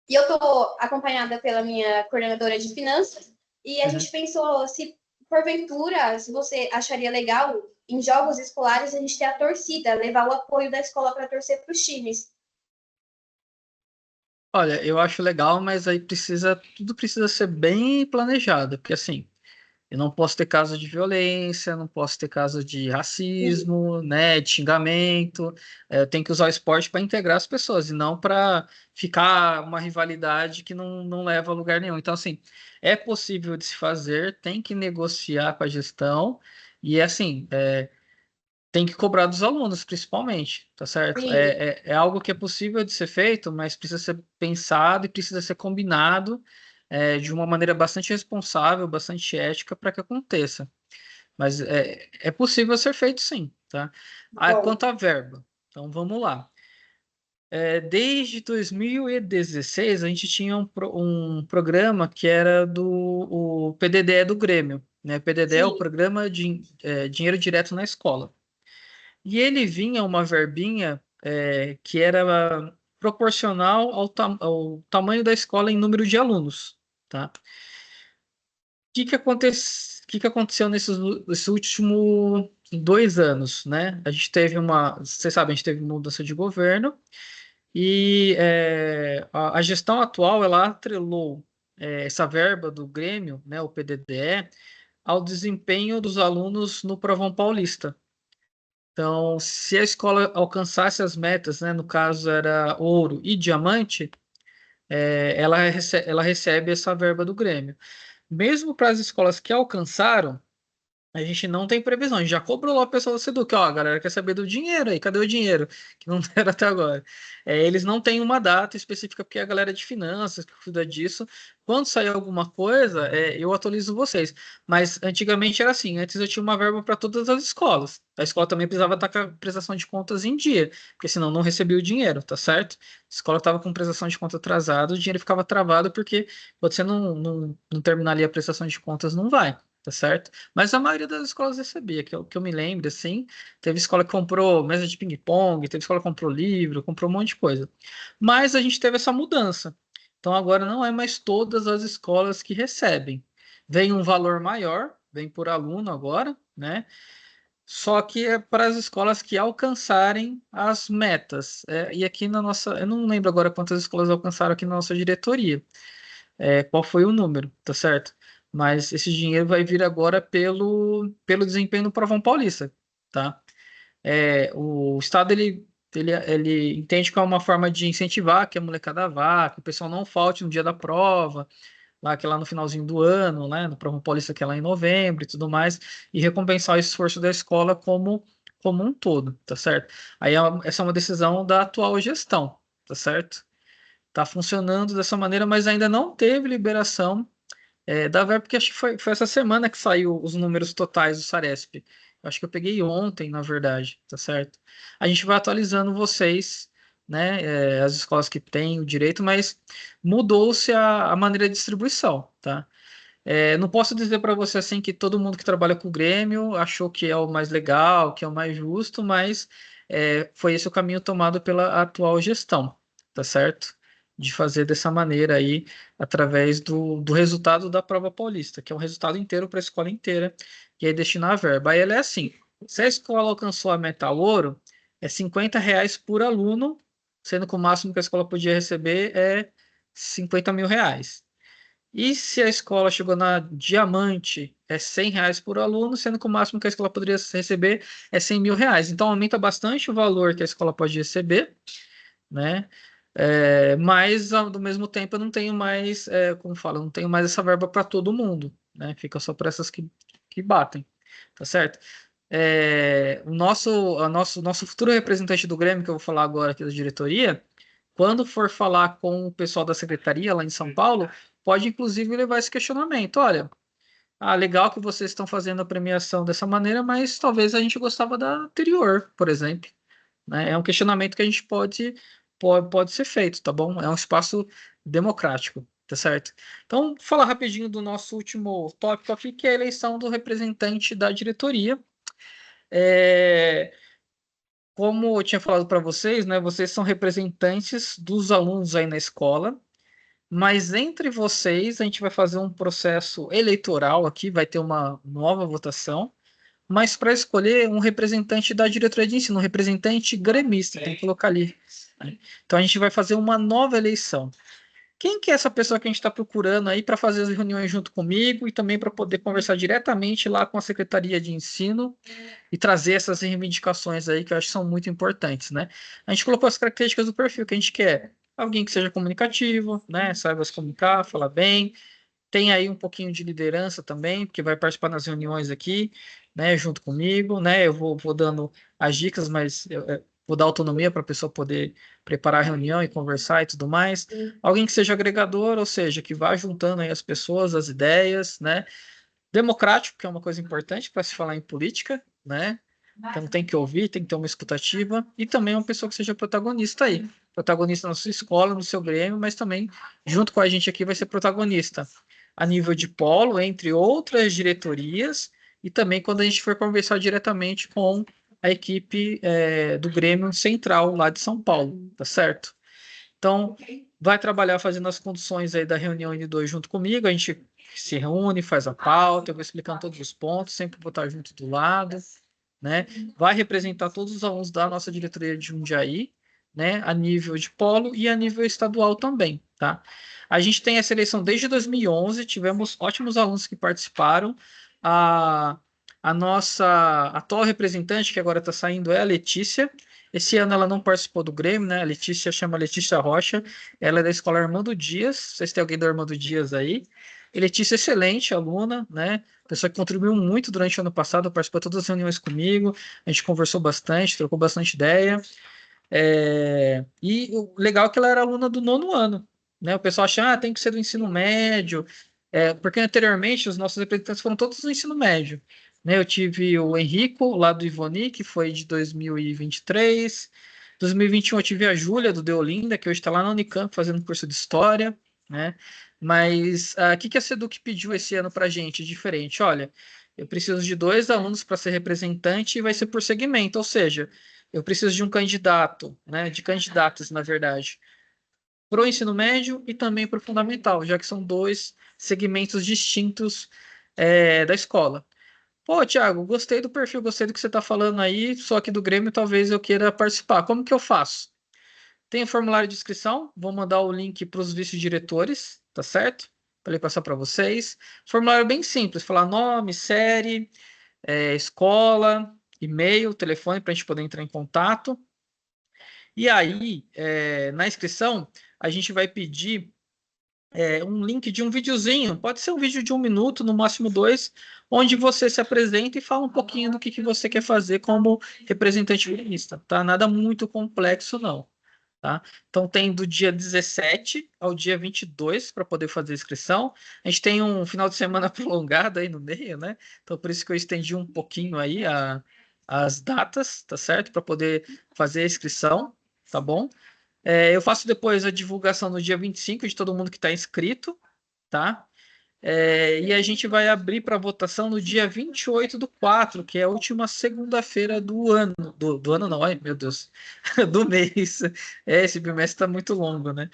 E eu estou acompanhada pela minha coordenadora de finanças e a gente pensou se, porventura, se você acharia legal, em jogos escolares, a gente ter a torcida, levar o apoio da escola para torcer para os times. Olha, eu acho legal, mas aí tudo precisa ser bem planejado, porque assim, eu não posso ter caso de violência, não posso ter caso de racismo, né, de xingamento. Eu tenho que usar o esporte para integrar as pessoas e não para ficar uma rivalidade que não leva a lugar nenhum. Então, assim, é possível de se fazer, tem que negociar com a gestão e, assim, tem que cobrar dos alunos, principalmente, tá certo? Sim. É algo que é possível de ser feito, mas precisa ser pensado e precisa ser combinado de uma maneira bastante responsável, bastante ética para que aconteça. Mas é possível ser feito sim, tá? Quanto à verba, então vamos lá. Desde 2016, a gente tinha um programa que era o PDD do Grêmio, né? PDD é o Sim. Programa de Dinheiro Direto na Escola. E ele vinha uma verbinha que era proporcional ao tamanho da escola em número de alunos, tá? Que aconteceu nesses últimos 2 anos, né? A gente teve vocês sabem, a gente teve mudança de governo e a gestão atual, ela atrelou essa verba do Grêmio, né, o PDDE, ao desempenho dos alunos no Provão Paulista. Então, se a escola alcançasse as metas, né, no caso era ouro e diamante, ela recebe essa verba do Grêmio. Mesmo para as escolas que alcançaram, a gente não tem previsão. A gente já cobrou lá o pessoal do Seduc, ó, a galera quer saber do dinheiro aí, cadê o dinheiro? Que não deram até agora. Eles não têm uma data específica, porque a galera de finanças que cuida disso. Quando sair alguma coisa, eu atualizo vocês. Mas antigamente era assim, antes eu tinha uma verba para todas as escolas. A escola também precisava estar com a prestação de contas em dia, porque senão não recebia o dinheiro, tá certo? A escola estava com prestação de conta atrasada, o dinheiro ficava travado, porque você não terminar ali a prestação de contas, não vai. Tá certo? Mas a maioria das escolas recebia, que eu me lembro, assim. Teve escola que comprou mesa de ping-pong, teve escola que comprou livro, comprou um monte de coisa. Mas a gente teve essa mudança. Então agora não é mais todas as escolas que recebem. Vem um valor maior, vem por aluno agora, né? Só que é para as escolas que alcançarem as metas. E aqui na nossa. Eu não lembro agora quantas escolas alcançaram aqui na nossa diretoria. Qual foi o número, tá certo? Mas esse dinheiro vai vir agora pelo desempenho no Provão Paulista, tá? O Estado, ele entende que é uma forma de incentivar que a molecada vá, que o pessoal não falte no dia da prova, que é lá no finalzinho do ano, né? No Provão Paulista, que é lá em novembro e tudo mais, e recompensar o esforço da escola como um todo, tá certo? Aí essa é uma decisão da atual gestão, tá certo? Tá funcionando dessa maneira, mas ainda não teve liberação da verba, porque acho que foi essa semana que saiu os números totais do Saresp. Acho que eu peguei ontem, na verdade, tá certo? A gente vai atualizando vocês, né? As escolas que têm o direito, mas mudou-se a maneira de distribuição, tá? Não posso dizer para você assim que todo mundo que trabalha com o Grêmio achou que é o mais legal, que é o mais justo, mas foi esse o caminho tomado pela atual gestão, tá certo? De fazer dessa maneira aí, através do resultado da prova paulista, que é um resultado inteiro para a escola inteira, e aí destinar a verba. Aí ela é assim: se a escola alcançou a meta ouro, é R$ 50 por aluno, sendo que o máximo que a escola podia receber é R$ 50.000. E se a escola chegou na diamante, é R$ 100 por aluno, sendo que o máximo que a escola poderia receber é R$ 100.000. Então aumenta bastante o valor que a escola pode receber, né? Mas ao mesmo tempo eu não tenho mais, como fala, eu não tenho mais essa verba para todo mundo, né? Fica só para essas que batem, tá certo? O nosso futuro representante do Grêmio, que eu vou falar agora aqui da diretoria, quando for falar com o pessoal da secretaria lá em São Paulo, pode inclusive levar esse questionamento. Olha, legal que vocês estão fazendo a premiação dessa maneira, mas talvez a gente gostava da anterior, por exemplo, né? É um questionamento que a gente pode ser feito, tá bom? É um espaço democrático, tá certo? Então, vou falar rapidinho do nosso último tópico aqui, que é a eleição do representante da diretoria. Como eu tinha falado para vocês, né, vocês são representantes dos alunos aí na escola, mas entre vocês a gente vai fazer um processo eleitoral aqui, vai ter uma nova votação, mas para escolher um representante da diretoria de ensino, um representante gremista, tem que colocar ali. Né? Então a gente vai fazer uma nova eleição. Quem que é essa pessoa que a gente está procurando aí para fazer as reuniões junto comigo e também para poder conversar diretamente lá com a Secretaria de Ensino e trazer essas reivindicações aí que eu acho que são muito importantes, né? A gente colocou as características do perfil que a gente quer. Alguém que seja comunicativo, né? Saiba se comunicar, falar bem. Tem aí um pouquinho de liderança também, porque vai participar das reuniões aqui, né? Junto comigo, né? Eu vou dando as dicas, mas eu vou dar autonomia para a pessoa poder preparar a reunião e conversar e tudo mais. Alguém que seja agregador, ou seja, que vá juntando aí as pessoas, as ideias, né? Democrático, que é uma coisa importante para se falar em política, né? Então tem que ouvir, tem que ter uma escutativa e também uma pessoa que seja protagonista aí. Protagonista na sua escola, no seu grêmio, mas também junto com a gente aqui vai ser protagonista a nível de polo, entre outras diretorias, e também quando a gente for conversar diretamente com a equipe do Grêmio Central lá de São Paulo, tá certo? Então, vai trabalhar fazendo as condições aí da reunião N2 junto comigo, a gente se reúne, faz a pauta, eu vou explicando todos os pontos, sempre vou estar junto do lado, né? Vai representar todos os alunos da nossa diretoria de Jundiaí, né? A nível de polo e a nível estadual também, tá? A gente tem essa eleição desde 2011, tivemos ótimos alunos que participaram, a nossa atual representante, que agora está saindo, é a Letícia. Esse ano ela não participou do Grêmio, né? A Letícia chama Letícia Rocha. Ela é da escola Armando Dias. Vocês têm alguém do Armando Dias aí? E Letícia é excelente aluna, né? Pessoa que contribuiu muito durante o ano passado, participou de todas as reuniões comigo. A gente conversou bastante, trocou bastante ideia. E o legal é que ela era aluna do 9º ano, né? O pessoal acha, tem que ser do ensino médio, porque anteriormente os nossos representantes foram todos do ensino médio, né? Eu tive o Henrico, lá do Ivoni, que foi de 2023. 2021 eu tive a Júlia, do Deolinda, que hoje está lá na Unicamp fazendo curso de História, né? Mas o que a Seduc pediu esse ano para a gente diferente? Olha, eu preciso de 2 alunos para ser representante e vai ser por segmento, ou seja, eu preciso de um candidato, né, de candidatos, na verdade, para o ensino médio e também para o fundamental, já que são 2 segmentos distintos da escola. Pô, Thiago, gostei do perfil, gostei do que você está falando aí, só que do Grêmio talvez eu queira participar. Como que eu faço? Tem o formulário de inscrição, vou mandar o link para os vice-diretores, tá certo? Para ele passar para vocês. Formulário bem simples, falar nome, série, escola, e-mail, telefone para a gente poder entrar em contato. E aí, na inscrição, a gente vai pedir um link de um videozinho, pode ser um vídeo de 1 minuto, no máximo 2, onde você se apresenta e fala um pouquinho do que você quer fazer como representante gremista, tá? Nada muito complexo, não. Tá? Então tem do dia 17 ao dia 22 para poder fazer a inscrição. A gente tem um final de semana prolongado aí no meio, né? Então por isso que eu estendi um pouquinho aí as datas, tá certo? Para poder fazer a inscrição, tá bom? Eu faço depois a divulgação no dia 25 de todo mundo que está inscrito, tá? E a gente vai abrir para votação no dia 28/4, que é a última segunda-feira do ano. Do ano não, ai meu Deus, do mês. Esse bimestre está muito longo, né?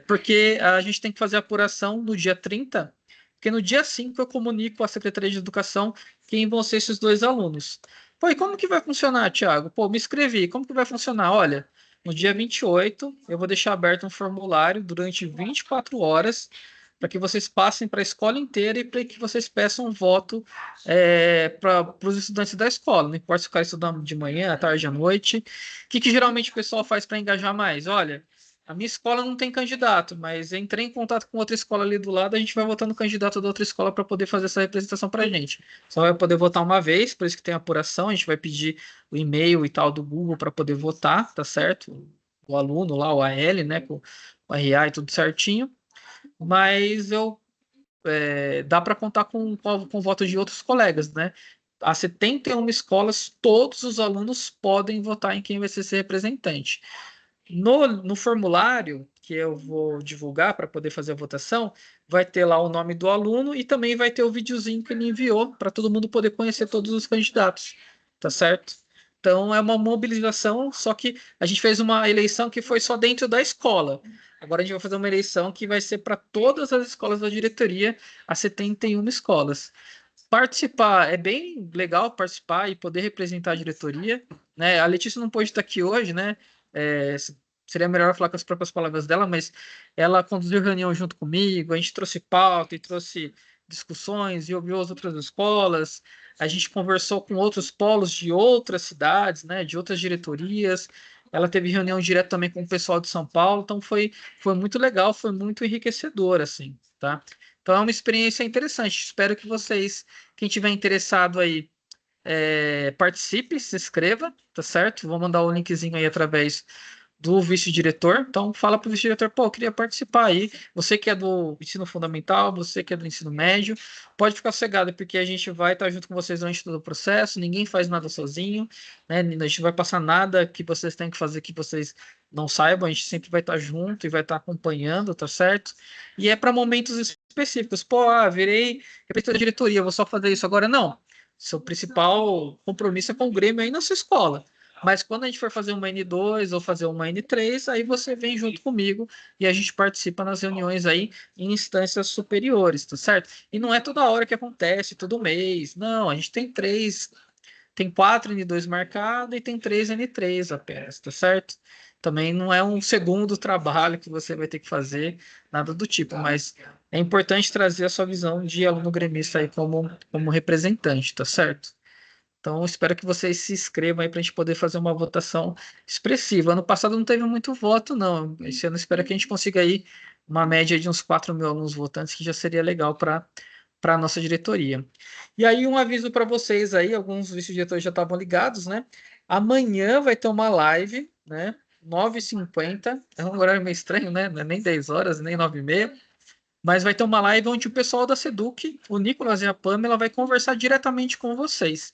Porque a gente tem que fazer a apuração no dia 30, porque no dia 5 eu comunico à Secretaria de Educação quem vão ser esses 2 alunos. Pô, e como que vai funcionar, Thiago? Pô, me inscrevi, como que vai funcionar? Olha, no dia 28 eu vou deixar aberto um formulário durante 24 horas, para que vocês passem para a escola inteira e para que vocês peçam um voto para os estudantes da escola. Não importa se o cara estudando de manhã, à tarde, à noite. O que geralmente o pessoal faz para engajar mais? Olha, a minha escola não tem candidato, mas entrei em contato com outra escola ali do lado, a gente vai votar no candidato da outra escola para poder fazer essa representação para a gente. Só vai poder votar uma vez, por isso que tem apuração, a gente vai pedir o e-mail e tal do Google para poder votar, tá certo? O aluno lá, o AL, né, com o RA e tudo certinho. Mas dá para contar com o voto de outros colegas, né? Há 71 escolas, todos os alunos podem votar em quem vai ser esse representante. No formulário que eu vou divulgar para poder fazer a votação, vai ter lá o nome do aluno e também vai ter o videozinho que ele enviou para todo mundo poder conhecer todos os candidatos, tá certo? Então é uma mobilização, só que a gente fez uma eleição que foi só dentro da escola. Agora a gente vai fazer uma eleição que vai ser para todas as escolas da diretoria, as 71 escolas. participar, é bem legal participar e poder representar a diretoria, né? A Letícia não pôde estar aqui hoje, né? Seria melhor falar com as próprias palavras dela, mas ela conduziu reunião junto comigo, a gente trouxe pauta e trouxe discussões e ouviu as outras escolas, a gente conversou com outros polos de outras cidades, né? De outras diretorias. Ela teve reunião direto também com o pessoal de São Paulo, então foi muito legal, foi muito enriquecedor, assim, tá? Então é uma experiência interessante. Espero que vocês, quem tiver interessado aí, participe, se inscreva, tá certo? Vou mandar o linkzinho aí através do vice-diretor. Então fala para o vice-diretor, pô, eu queria participar aí. Você que é do ensino fundamental, você que é do ensino médio, pode ficar sossegado, porque a gente vai estar junto com vocês durante todo o processo, ninguém faz nada sozinho, né? A gente não vai passar nada que vocês têm que fazer que vocês não saibam, a gente sempre vai estar junto e vai estar acompanhando, tá certo? E é para momentos específicos. Pô, virei representante da diretoria, vou só fazer isso agora. Não. Seu principal compromisso é com o Grêmio aí na sua escola. Mas quando a gente for fazer uma N2 ou fazer uma N3, aí você vem junto comigo e a gente participa nas reuniões aí em instâncias superiores, tá certo? E não é toda hora que acontece, todo mês. Não, a gente tem 4 N2 marcado e tem 3 N3 apenas, tá certo? Também não é um segundo trabalho que você vai ter que fazer, nada do tipo, mas é importante trazer a sua visão de aluno gremista aí como representante, tá certo? Então, espero que vocês se inscrevam aí para a gente poder fazer uma votação expressiva. Ano passado não teve muito voto, não. Esse ano espero que a gente consiga aí uma média de uns 4 mil alunos votantes, que já seria legal para a nossa diretoria. E aí, um aviso para vocês aí, alguns vice-diretores já estavam ligados, né? Amanhã vai ter uma live, né? 9h50, é um horário meio estranho, né? Não é nem 10 horas, nem 9h30. Mas vai ter uma live onde o pessoal da Seduc, o Nicolas e a Pamela, vai conversar diretamente com vocês.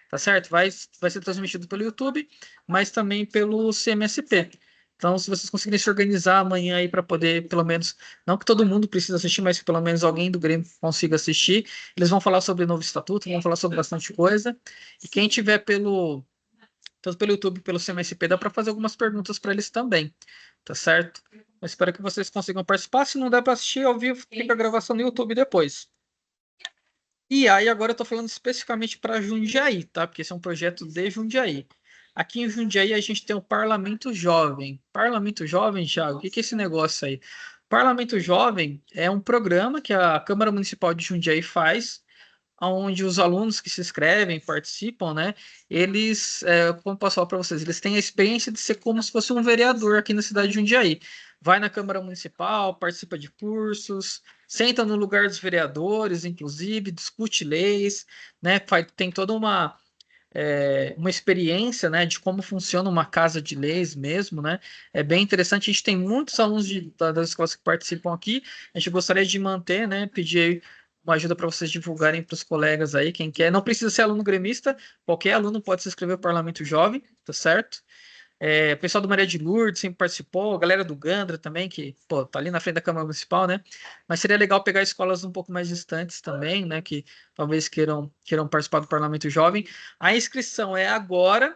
Tá certo? Vai ser transmitido pelo YouTube, mas também pelo CMSP. Então, se vocês conseguirem se organizar amanhã aí para poder, pelo menos, não que todo mundo precisa assistir, mas que pelo menos alguém do Grêmio consiga assistir, eles vão falar sobre o novo estatuto, vão falar sobre bastante coisa. E quem tiver tanto pelo YouTube, pelo CMSP, dá para fazer algumas perguntas para eles também, tá certo? Eu espero que vocês consigam participar. Se não der para assistir ao vivo, fica a gravação no YouTube depois. E aí, agora eu estou falando especificamente para Jundiaí, tá? Porque esse é um projeto de Jundiaí. Aqui em Jundiaí, a gente tem o Parlamento Jovem. Parlamento Jovem, Thiago, o que é esse negócio aí? Parlamento Jovem é um programa que a Câmara Municipal de Jundiaí faz, onde os alunos que se inscrevem, participam, né? Eles, como posso falar para vocês, eles têm a experiência de ser como se fosse um vereador aqui na cidade de Jundiaí. Vai na Câmara Municipal, participa de cursos, senta no lugar dos vereadores, inclusive, discute leis, né? Tem toda uma experiência, né, de como funciona uma casa de leis mesmo, né? É bem interessante. A gente tem muitos alunos das escolas que participam aqui. A gente gostaria de manter, né? Pedir uma ajuda para vocês divulgarem para os colegas aí, quem quer. Não precisa ser aluno gremista, qualquer aluno pode se inscrever no Parlamento Jovem, tá certo? O pessoal do Maria de Lourdes sempre participou, a galera do Gandra também, que, pô, tá ali na frente da Câmara Municipal, né? Mas seria legal pegar escolas um pouco mais distantes também, né? Que talvez queiram participar do Parlamento Jovem. A inscrição é agora,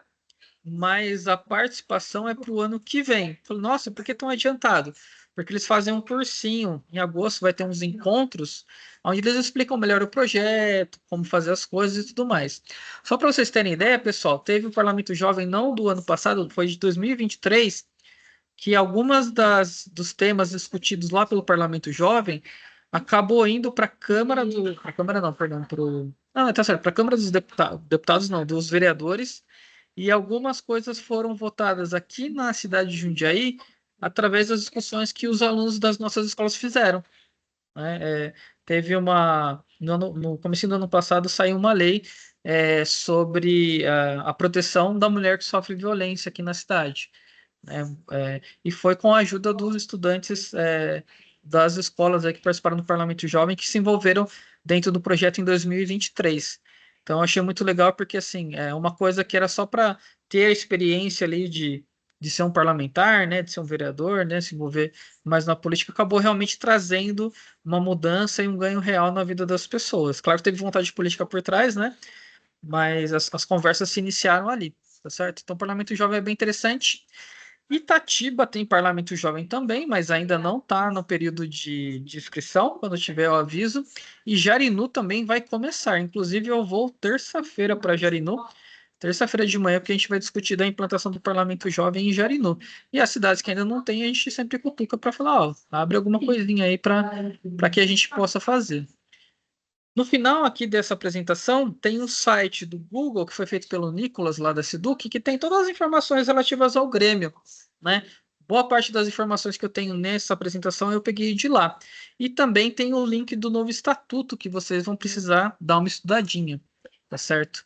mas a participação é para o ano que vem. Falei, nossa, por que tão adiantado? Porque eles fazem um cursinho. Em agosto vai ter uns encontros onde eles explicam melhor o projeto, como fazer as coisas e tudo mais. Só para vocês terem ideia, pessoal, teve o Parlamento Jovem não do ano passado, foi de 2023, que algumas dos temas discutidos lá pelo Parlamento Jovem acabou indo para a Câmara do... Para a Câmara não, perdão, tá certo, para a Câmara dos Deputados não, dos vereadores, e algumas coisas foram votadas aqui na cidade de Jundiaí através das discussões que os alunos das nossas escolas fizeram, né? Teve no começo do ano passado saiu uma lei sobre a proteção da mulher que sofre violência aqui na cidade, né? E foi com a ajuda dos estudantes das escolas que participaram do Parlamento Jovem que se envolveram dentro do projeto em 2023. Então, eu achei muito legal porque, assim, é uma coisa que era só para ter a experiência ali de ser um parlamentar, né, de ser um vereador, né, se envolver mais na política, acabou realmente trazendo uma mudança e um ganho real na vida das pessoas. Claro que teve vontade de política por trás, né, mas as conversas se iniciaram ali, tá certo? Então, o Parlamento Jovem é bem interessante. Itatiba tem Parlamento Jovem também, mas ainda não está no período de inscrição. Quando tiver, eu aviso. E Jarinu também vai começar. Inclusive, eu vou terça-feira para Jarinu, terça-feira de manhã, porque a gente vai discutir da implantação do Parlamento Jovem em Jarinu. E as cidades que ainda não tem, a gente sempre cutuca para falar, ó, abre alguma coisinha aí para que a gente possa fazer. No final aqui dessa apresentação, tem um site do Google, que foi feito pelo Nicolas, lá da Siduc, que tem todas as informações relativas ao Grêmio, né? Boa parte das informações que eu tenho nessa apresentação eu peguei de lá. E também tem o link do novo estatuto, que vocês vão precisar dar uma estudadinha, tá certo?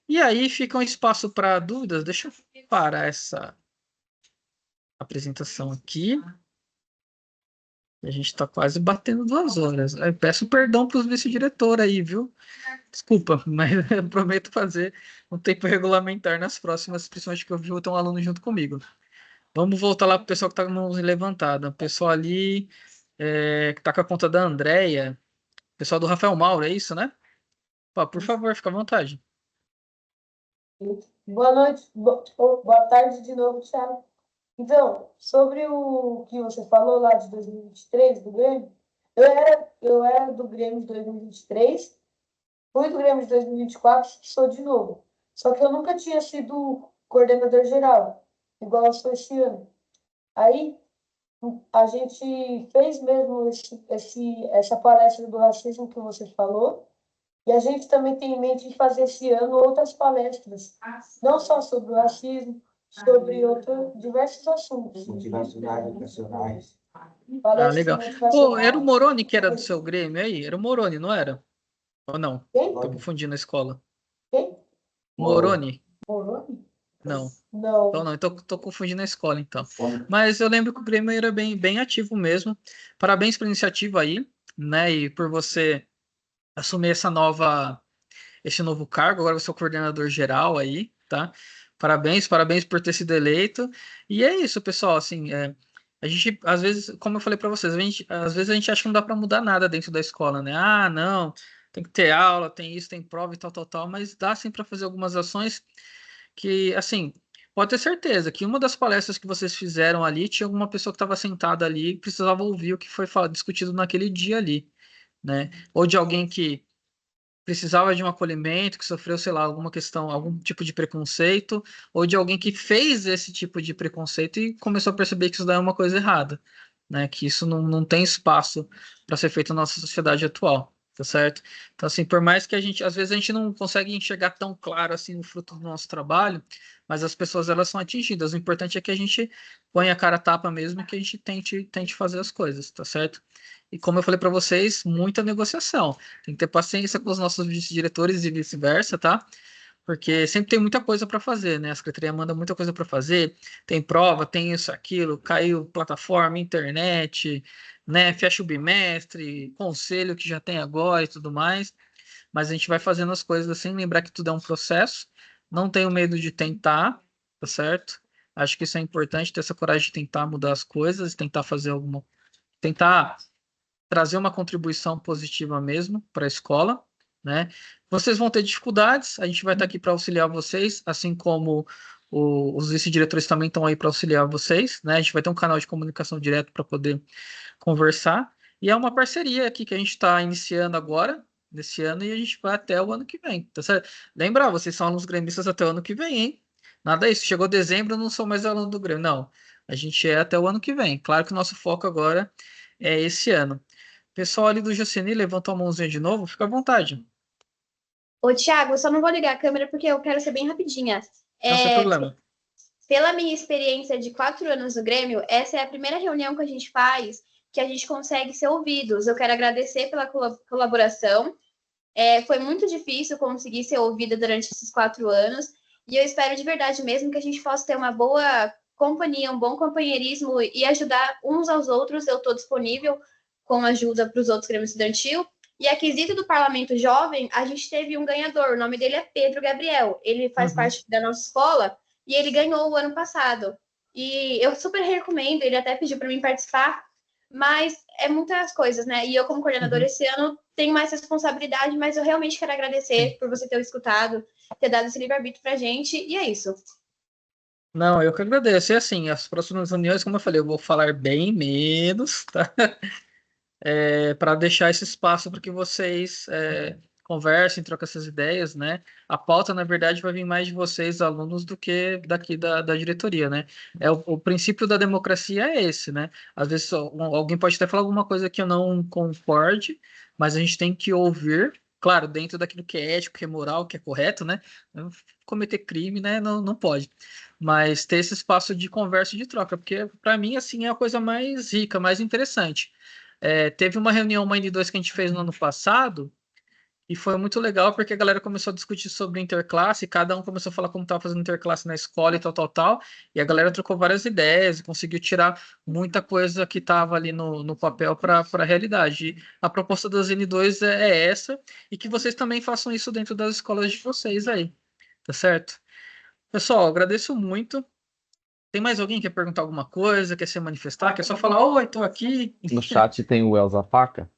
E aí fica um espaço para dúvidas. Deixa eu parar essa apresentação aqui. A gente está quase batendo 2 horas. Eu peço perdão para os vice-diretores aí, viu? Desculpa, mas eu prometo fazer um tempo regulamentar nas próximas, principalmente que eu vou ter um aluno junto comigo. Vamos voltar lá para o pessoal que está com a mãos levantada. O pessoal ali que está com a conta da Andrea. O pessoal do Rafael Mauro, é isso, né? Pô, por favor, fica à vontade. Boa noite, boa tarde de novo, Thiago. Então, sobre o que você falou lá de 2023, do Grêmio, eu era do Grêmio de 2023, fui do Grêmio de 2024, sou de novo. Só que eu nunca tinha sido coordenador geral, igual eu sou esse ano. Aí, a gente fez mesmo essa palestra do racismo que você falou, e a gente também tem em mente de fazer esse ano outras palestras, não só sobre o racismo, sobre diversos assuntos. Motivacionais, educacionais. Legal. Pô, era o Moroni que era do seu Grêmio aí? Era o Moroni, não era? Ou não? Quem? Tô confundindo a escola. Quem? Moroni? Moroni? Não. Não. Então não, então tô confundindo a escola, então. Mas eu lembro que o Grêmio era bem ativo mesmo. Parabéns pela iniciativa aí, né? E por você assumir esse novo cargo. Agora você é o coordenador geral aí, tá? Parabéns por ter sido eleito. E é isso, pessoal. Assim, a gente, às vezes, como eu falei para vocês, às vezes a gente acha que não dá para mudar nada dentro da escola, né? Ah, não, tem que ter aula, tem isso, tem prova e tal, mas dá sim para fazer algumas ações que, assim, pode ter certeza que uma das palestras que vocês fizeram ali tinha alguma pessoa que estava sentada ali e precisava ouvir o que foi discutido naquele dia ali, né? Ou de alguém que precisava de um acolhimento, que sofreu, sei lá, alguma questão, algum tipo de preconceito, ou de alguém que fez esse tipo de preconceito e começou a perceber que isso daí é uma coisa errada, né? Que isso não tem espaço para ser feito na nossa sociedade atual, tá certo? Então, assim, por mais que às vezes a gente não consegue enxergar tão claro assim o fruto do nosso trabalho, mas as pessoas elas são atingidas. O importante é que a gente ponha a cara a tapa mesmo e que a gente tente fazer as coisas, tá certo? E como eu falei para vocês, muita negociação. Tem que ter paciência com os nossos vice-diretores e vice-versa, tá? Porque sempre tem muita coisa para fazer, né? A secretaria manda muita coisa para fazer. Tem prova, tem isso, aquilo, caiu plataforma, internet, né? Fecha o bimestre, conselho que já tem agora e tudo mais. Mas a gente vai fazendo as coisas assim, lembrar que tudo é um processo. Não tenho medo de tentar, tá certo? Acho que isso é importante, ter essa coragem de tentar mudar as coisas, tentar fazer tentar trazer uma contribuição positiva mesmo para a escola, né? Vocês vão ter dificuldades, a gente vai estar aqui para auxiliar vocês, assim como os vice-diretores também estão aí para auxiliar vocês, né? A gente vai ter um canal de comunicação direto para poder conversar, e é uma parceria aqui que a gente está iniciando agora, nesse ano, e a gente vai até o ano que vem, tá certo? Lembra, vocês são alunos gremistas até o ano que vem, hein? Nada isso, chegou dezembro, eu não sou mais aluno do Grêmio, não. A gente é até o ano que vem. Claro que o nosso foco agora é esse ano. Pessoal ali do Joceni, levantou a mãozinha de novo, fica à vontade. Ô, Thiago, eu só não vou ligar a câmera porque eu quero ser bem rapidinha. Não tem problema. Pela minha experiência de 4 anos no Grêmio, essa é a primeira reunião que a gente faz que a gente consegue ser ouvidos. Eu quero agradecer pela colaboração. Foi muito difícil conseguir ser ouvida durante esses 4 anos e eu espero de verdade mesmo que a gente possa ter uma boa companhia, um bom companheirismo e ajudar uns aos outros. Eu estou disponível com ajuda para os outros Grêmio Estudantil. E a quesito do Parlamento Jovem, a gente teve um ganhador, o nome dele é Pedro Gabriel. Ele faz parte da nossa escola e ele ganhou o ano passado. E eu super recomendo, ele até pediu para mim participar, mas é muitas coisas, né? E eu, como coordenadora esse ano, tenho mais responsabilidade, mas eu realmente quero agradecer por você ter escutado, ter dado esse livre-arbítrio para a gente, e é isso. Não, eu que agradeço. E assim, as próximas reuniões, como eu falei, eu vou falar bem menos, tá? Para deixar esse espaço para que vocês conversem, troquem essas ideias, né? A pauta, na verdade, vai vir mais de vocês, alunos, do que daqui da diretoria, né? O princípio da democracia é esse, né? Às vezes alguém pode até falar alguma coisa que eu não concorde, mas a gente tem que ouvir, claro, dentro daquilo que é ético, que é moral, que é correto, né? Não cometer crime, né? Não, não pode. Mas ter esse espaço de conversa e de troca, porque para mim, assim, é a coisa mais rica, mais interessante. Teve uma reunião, uma N2 que a gente fez no ano passado, e foi muito legal porque a galera começou a discutir sobre interclasse, cada um começou a falar como estava fazendo interclasse na escola e tal, tal, tal, e a galera trocou várias ideias e conseguiu tirar muita coisa que estava ali no papel para a realidade. E a proposta das N2 é essa, e que vocês também façam isso dentro das escolas de vocês aí, tá certo? Pessoal, agradeço muito. Tem mais alguém que quer perguntar alguma coisa, quer se manifestar, quer só falar, oi, tô aqui. No chat tem o Elza Faca.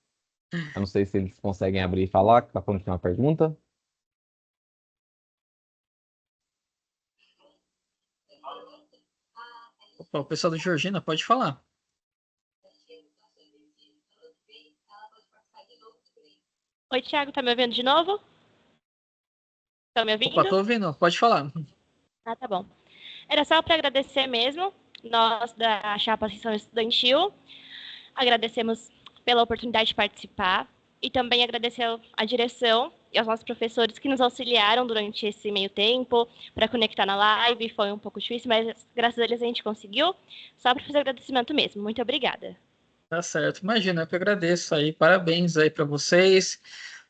Eu não sei se eles conseguem abrir e falar, que tá falando que tem uma pergunta. Opa, o pessoal do Georgina, pode falar. Oi, Thiago, tá me ouvindo de novo? Tá me ouvindo? Opa, tô ouvindo, pode falar. Ah, tá bom. Era só para agradecer mesmo, nós da Chapa Associação Estudantil, agradecemos pela oportunidade de participar e também agradecer à direção e aos nossos professores que nos auxiliaram durante esse meio tempo para conectar na live. Foi um pouco difícil, mas graças a eles a gente conseguiu. Só para fazer agradecimento mesmo. Muito obrigada. Tá certo, imagina, eu que agradeço aí, parabéns aí para vocês,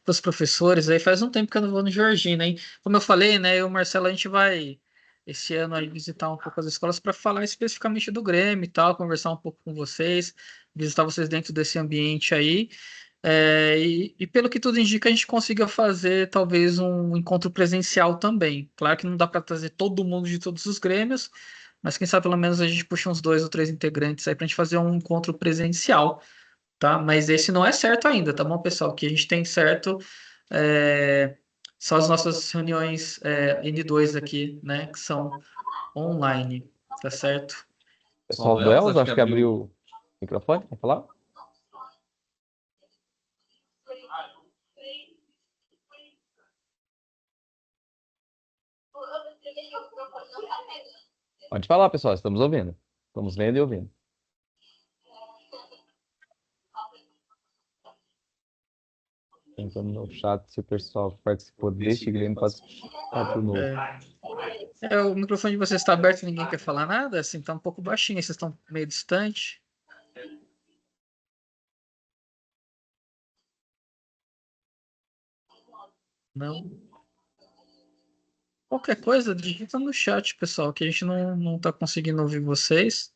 para os professores aí, faz um tempo que eu não vou no Georgina, hein? Como eu falei, né, eu e o Marcelo, a gente vai esse ano aí visitar um pouco as escolas para falar especificamente do Grêmio e tal, conversar um pouco com vocês, visitar vocês dentro desse ambiente aí, e pelo que tudo indica, a gente consiga fazer talvez um encontro presencial também. Claro que não dá para trazer todo mundo de todos os Grêmios, mas quem sabe pelo menos a gente puxa uns 2 ou 3 integrantes aí para a gente fazer um encontro presencial, tá? Mas esse não é certo ainda, tá bom, pessoal? O que a gente tem certo são as nossas reuniões N2 aqui, né? Que são online, tá certo? Pessoal do Elza, acho que abriu o microfone, quer falar? Pode falar, pessoal, estamos ouvindo. Estamos vendo e ouvindo. Tentando no chat se o pessoal que participou deste Grêmio pode participar de novo. O microfone de vocês está aberto e ninguém quer falar nada? Assim, tá um pouco baixinho, vocês estão meio distante. Não. Qualquer coisa, digita no chat, pessoal, que a gente não tá conseguindo ouvir vocês.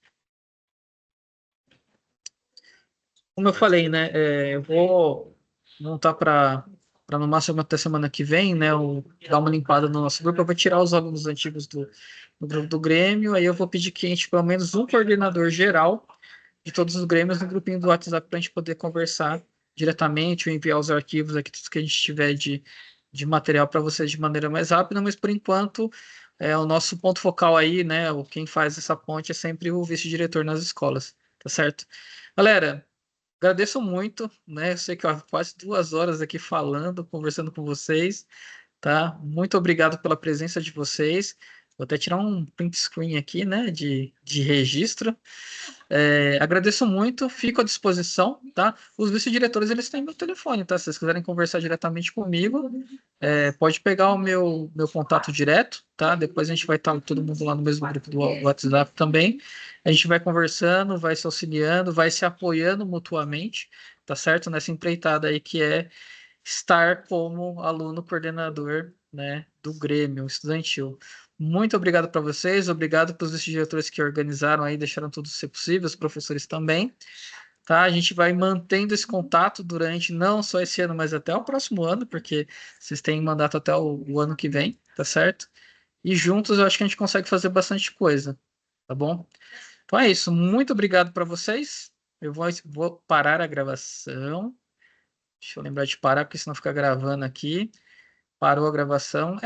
Como eu falei, né, eu vou montar para no máximo até semana que vem, né, dar uma limpada no nosso grupo. Eu vou tirar os alunos antigos do grupo do Grêmio, aí eu vou pedir que a gente, pelo menos um coordenador geral de todos os Grêmios no grupinho do WhatsApp para a gente poder conversar diretamente ou enviar os arquivos aqui, tudo que a gente tiver de material para vocês de maneira mais rápida, mas por enquanto o nosso ponto focal aí, né, quem faz essa ponte é sempre o vice-diretor nas escolas, tá certo? Galera, agradeço muito, né? Eu sei que eu quase 2 horas aqui falando, conversando com vocês, tá? Muito obrigado pela presença de vocês. Vou até tirar um print screen aqui, né, de registro. Agradeço muito, fico à disposição, tá? Os vice-diretores, eles têm meu telefone, tá? Se vocês quiserem conversar diretamente comigo, pode pegar o meu contato direto, tá? Depois a gente vai estar todo mundo lá no mesmo grupo do WhatsApp também. A gente vai conversando, vai se auxiliando, vai se apoiando mutuamente, tá certo? Nessa empreitada aí que é estar como aluno coordenador, né, do Grêmio estudantil. Muito obrigado para vocês, obrigado para os diretores que organizaram aí, deixaram tudo ser possível, os professores também. Tá? A gente vai mantendo esse contato durante não só esse ano, mas até o próximo ano, porque vocês têm mandato até o ano que vem, tá certo? E juntos eu acho que a gente consegue fazer bastante coisa, tá bom? Então é isso, muito obrigado para vocês. Eu vou parar a gravação. Deixa eu lembrar de parar, porque senão fica gravando aqui. Parou a gravação.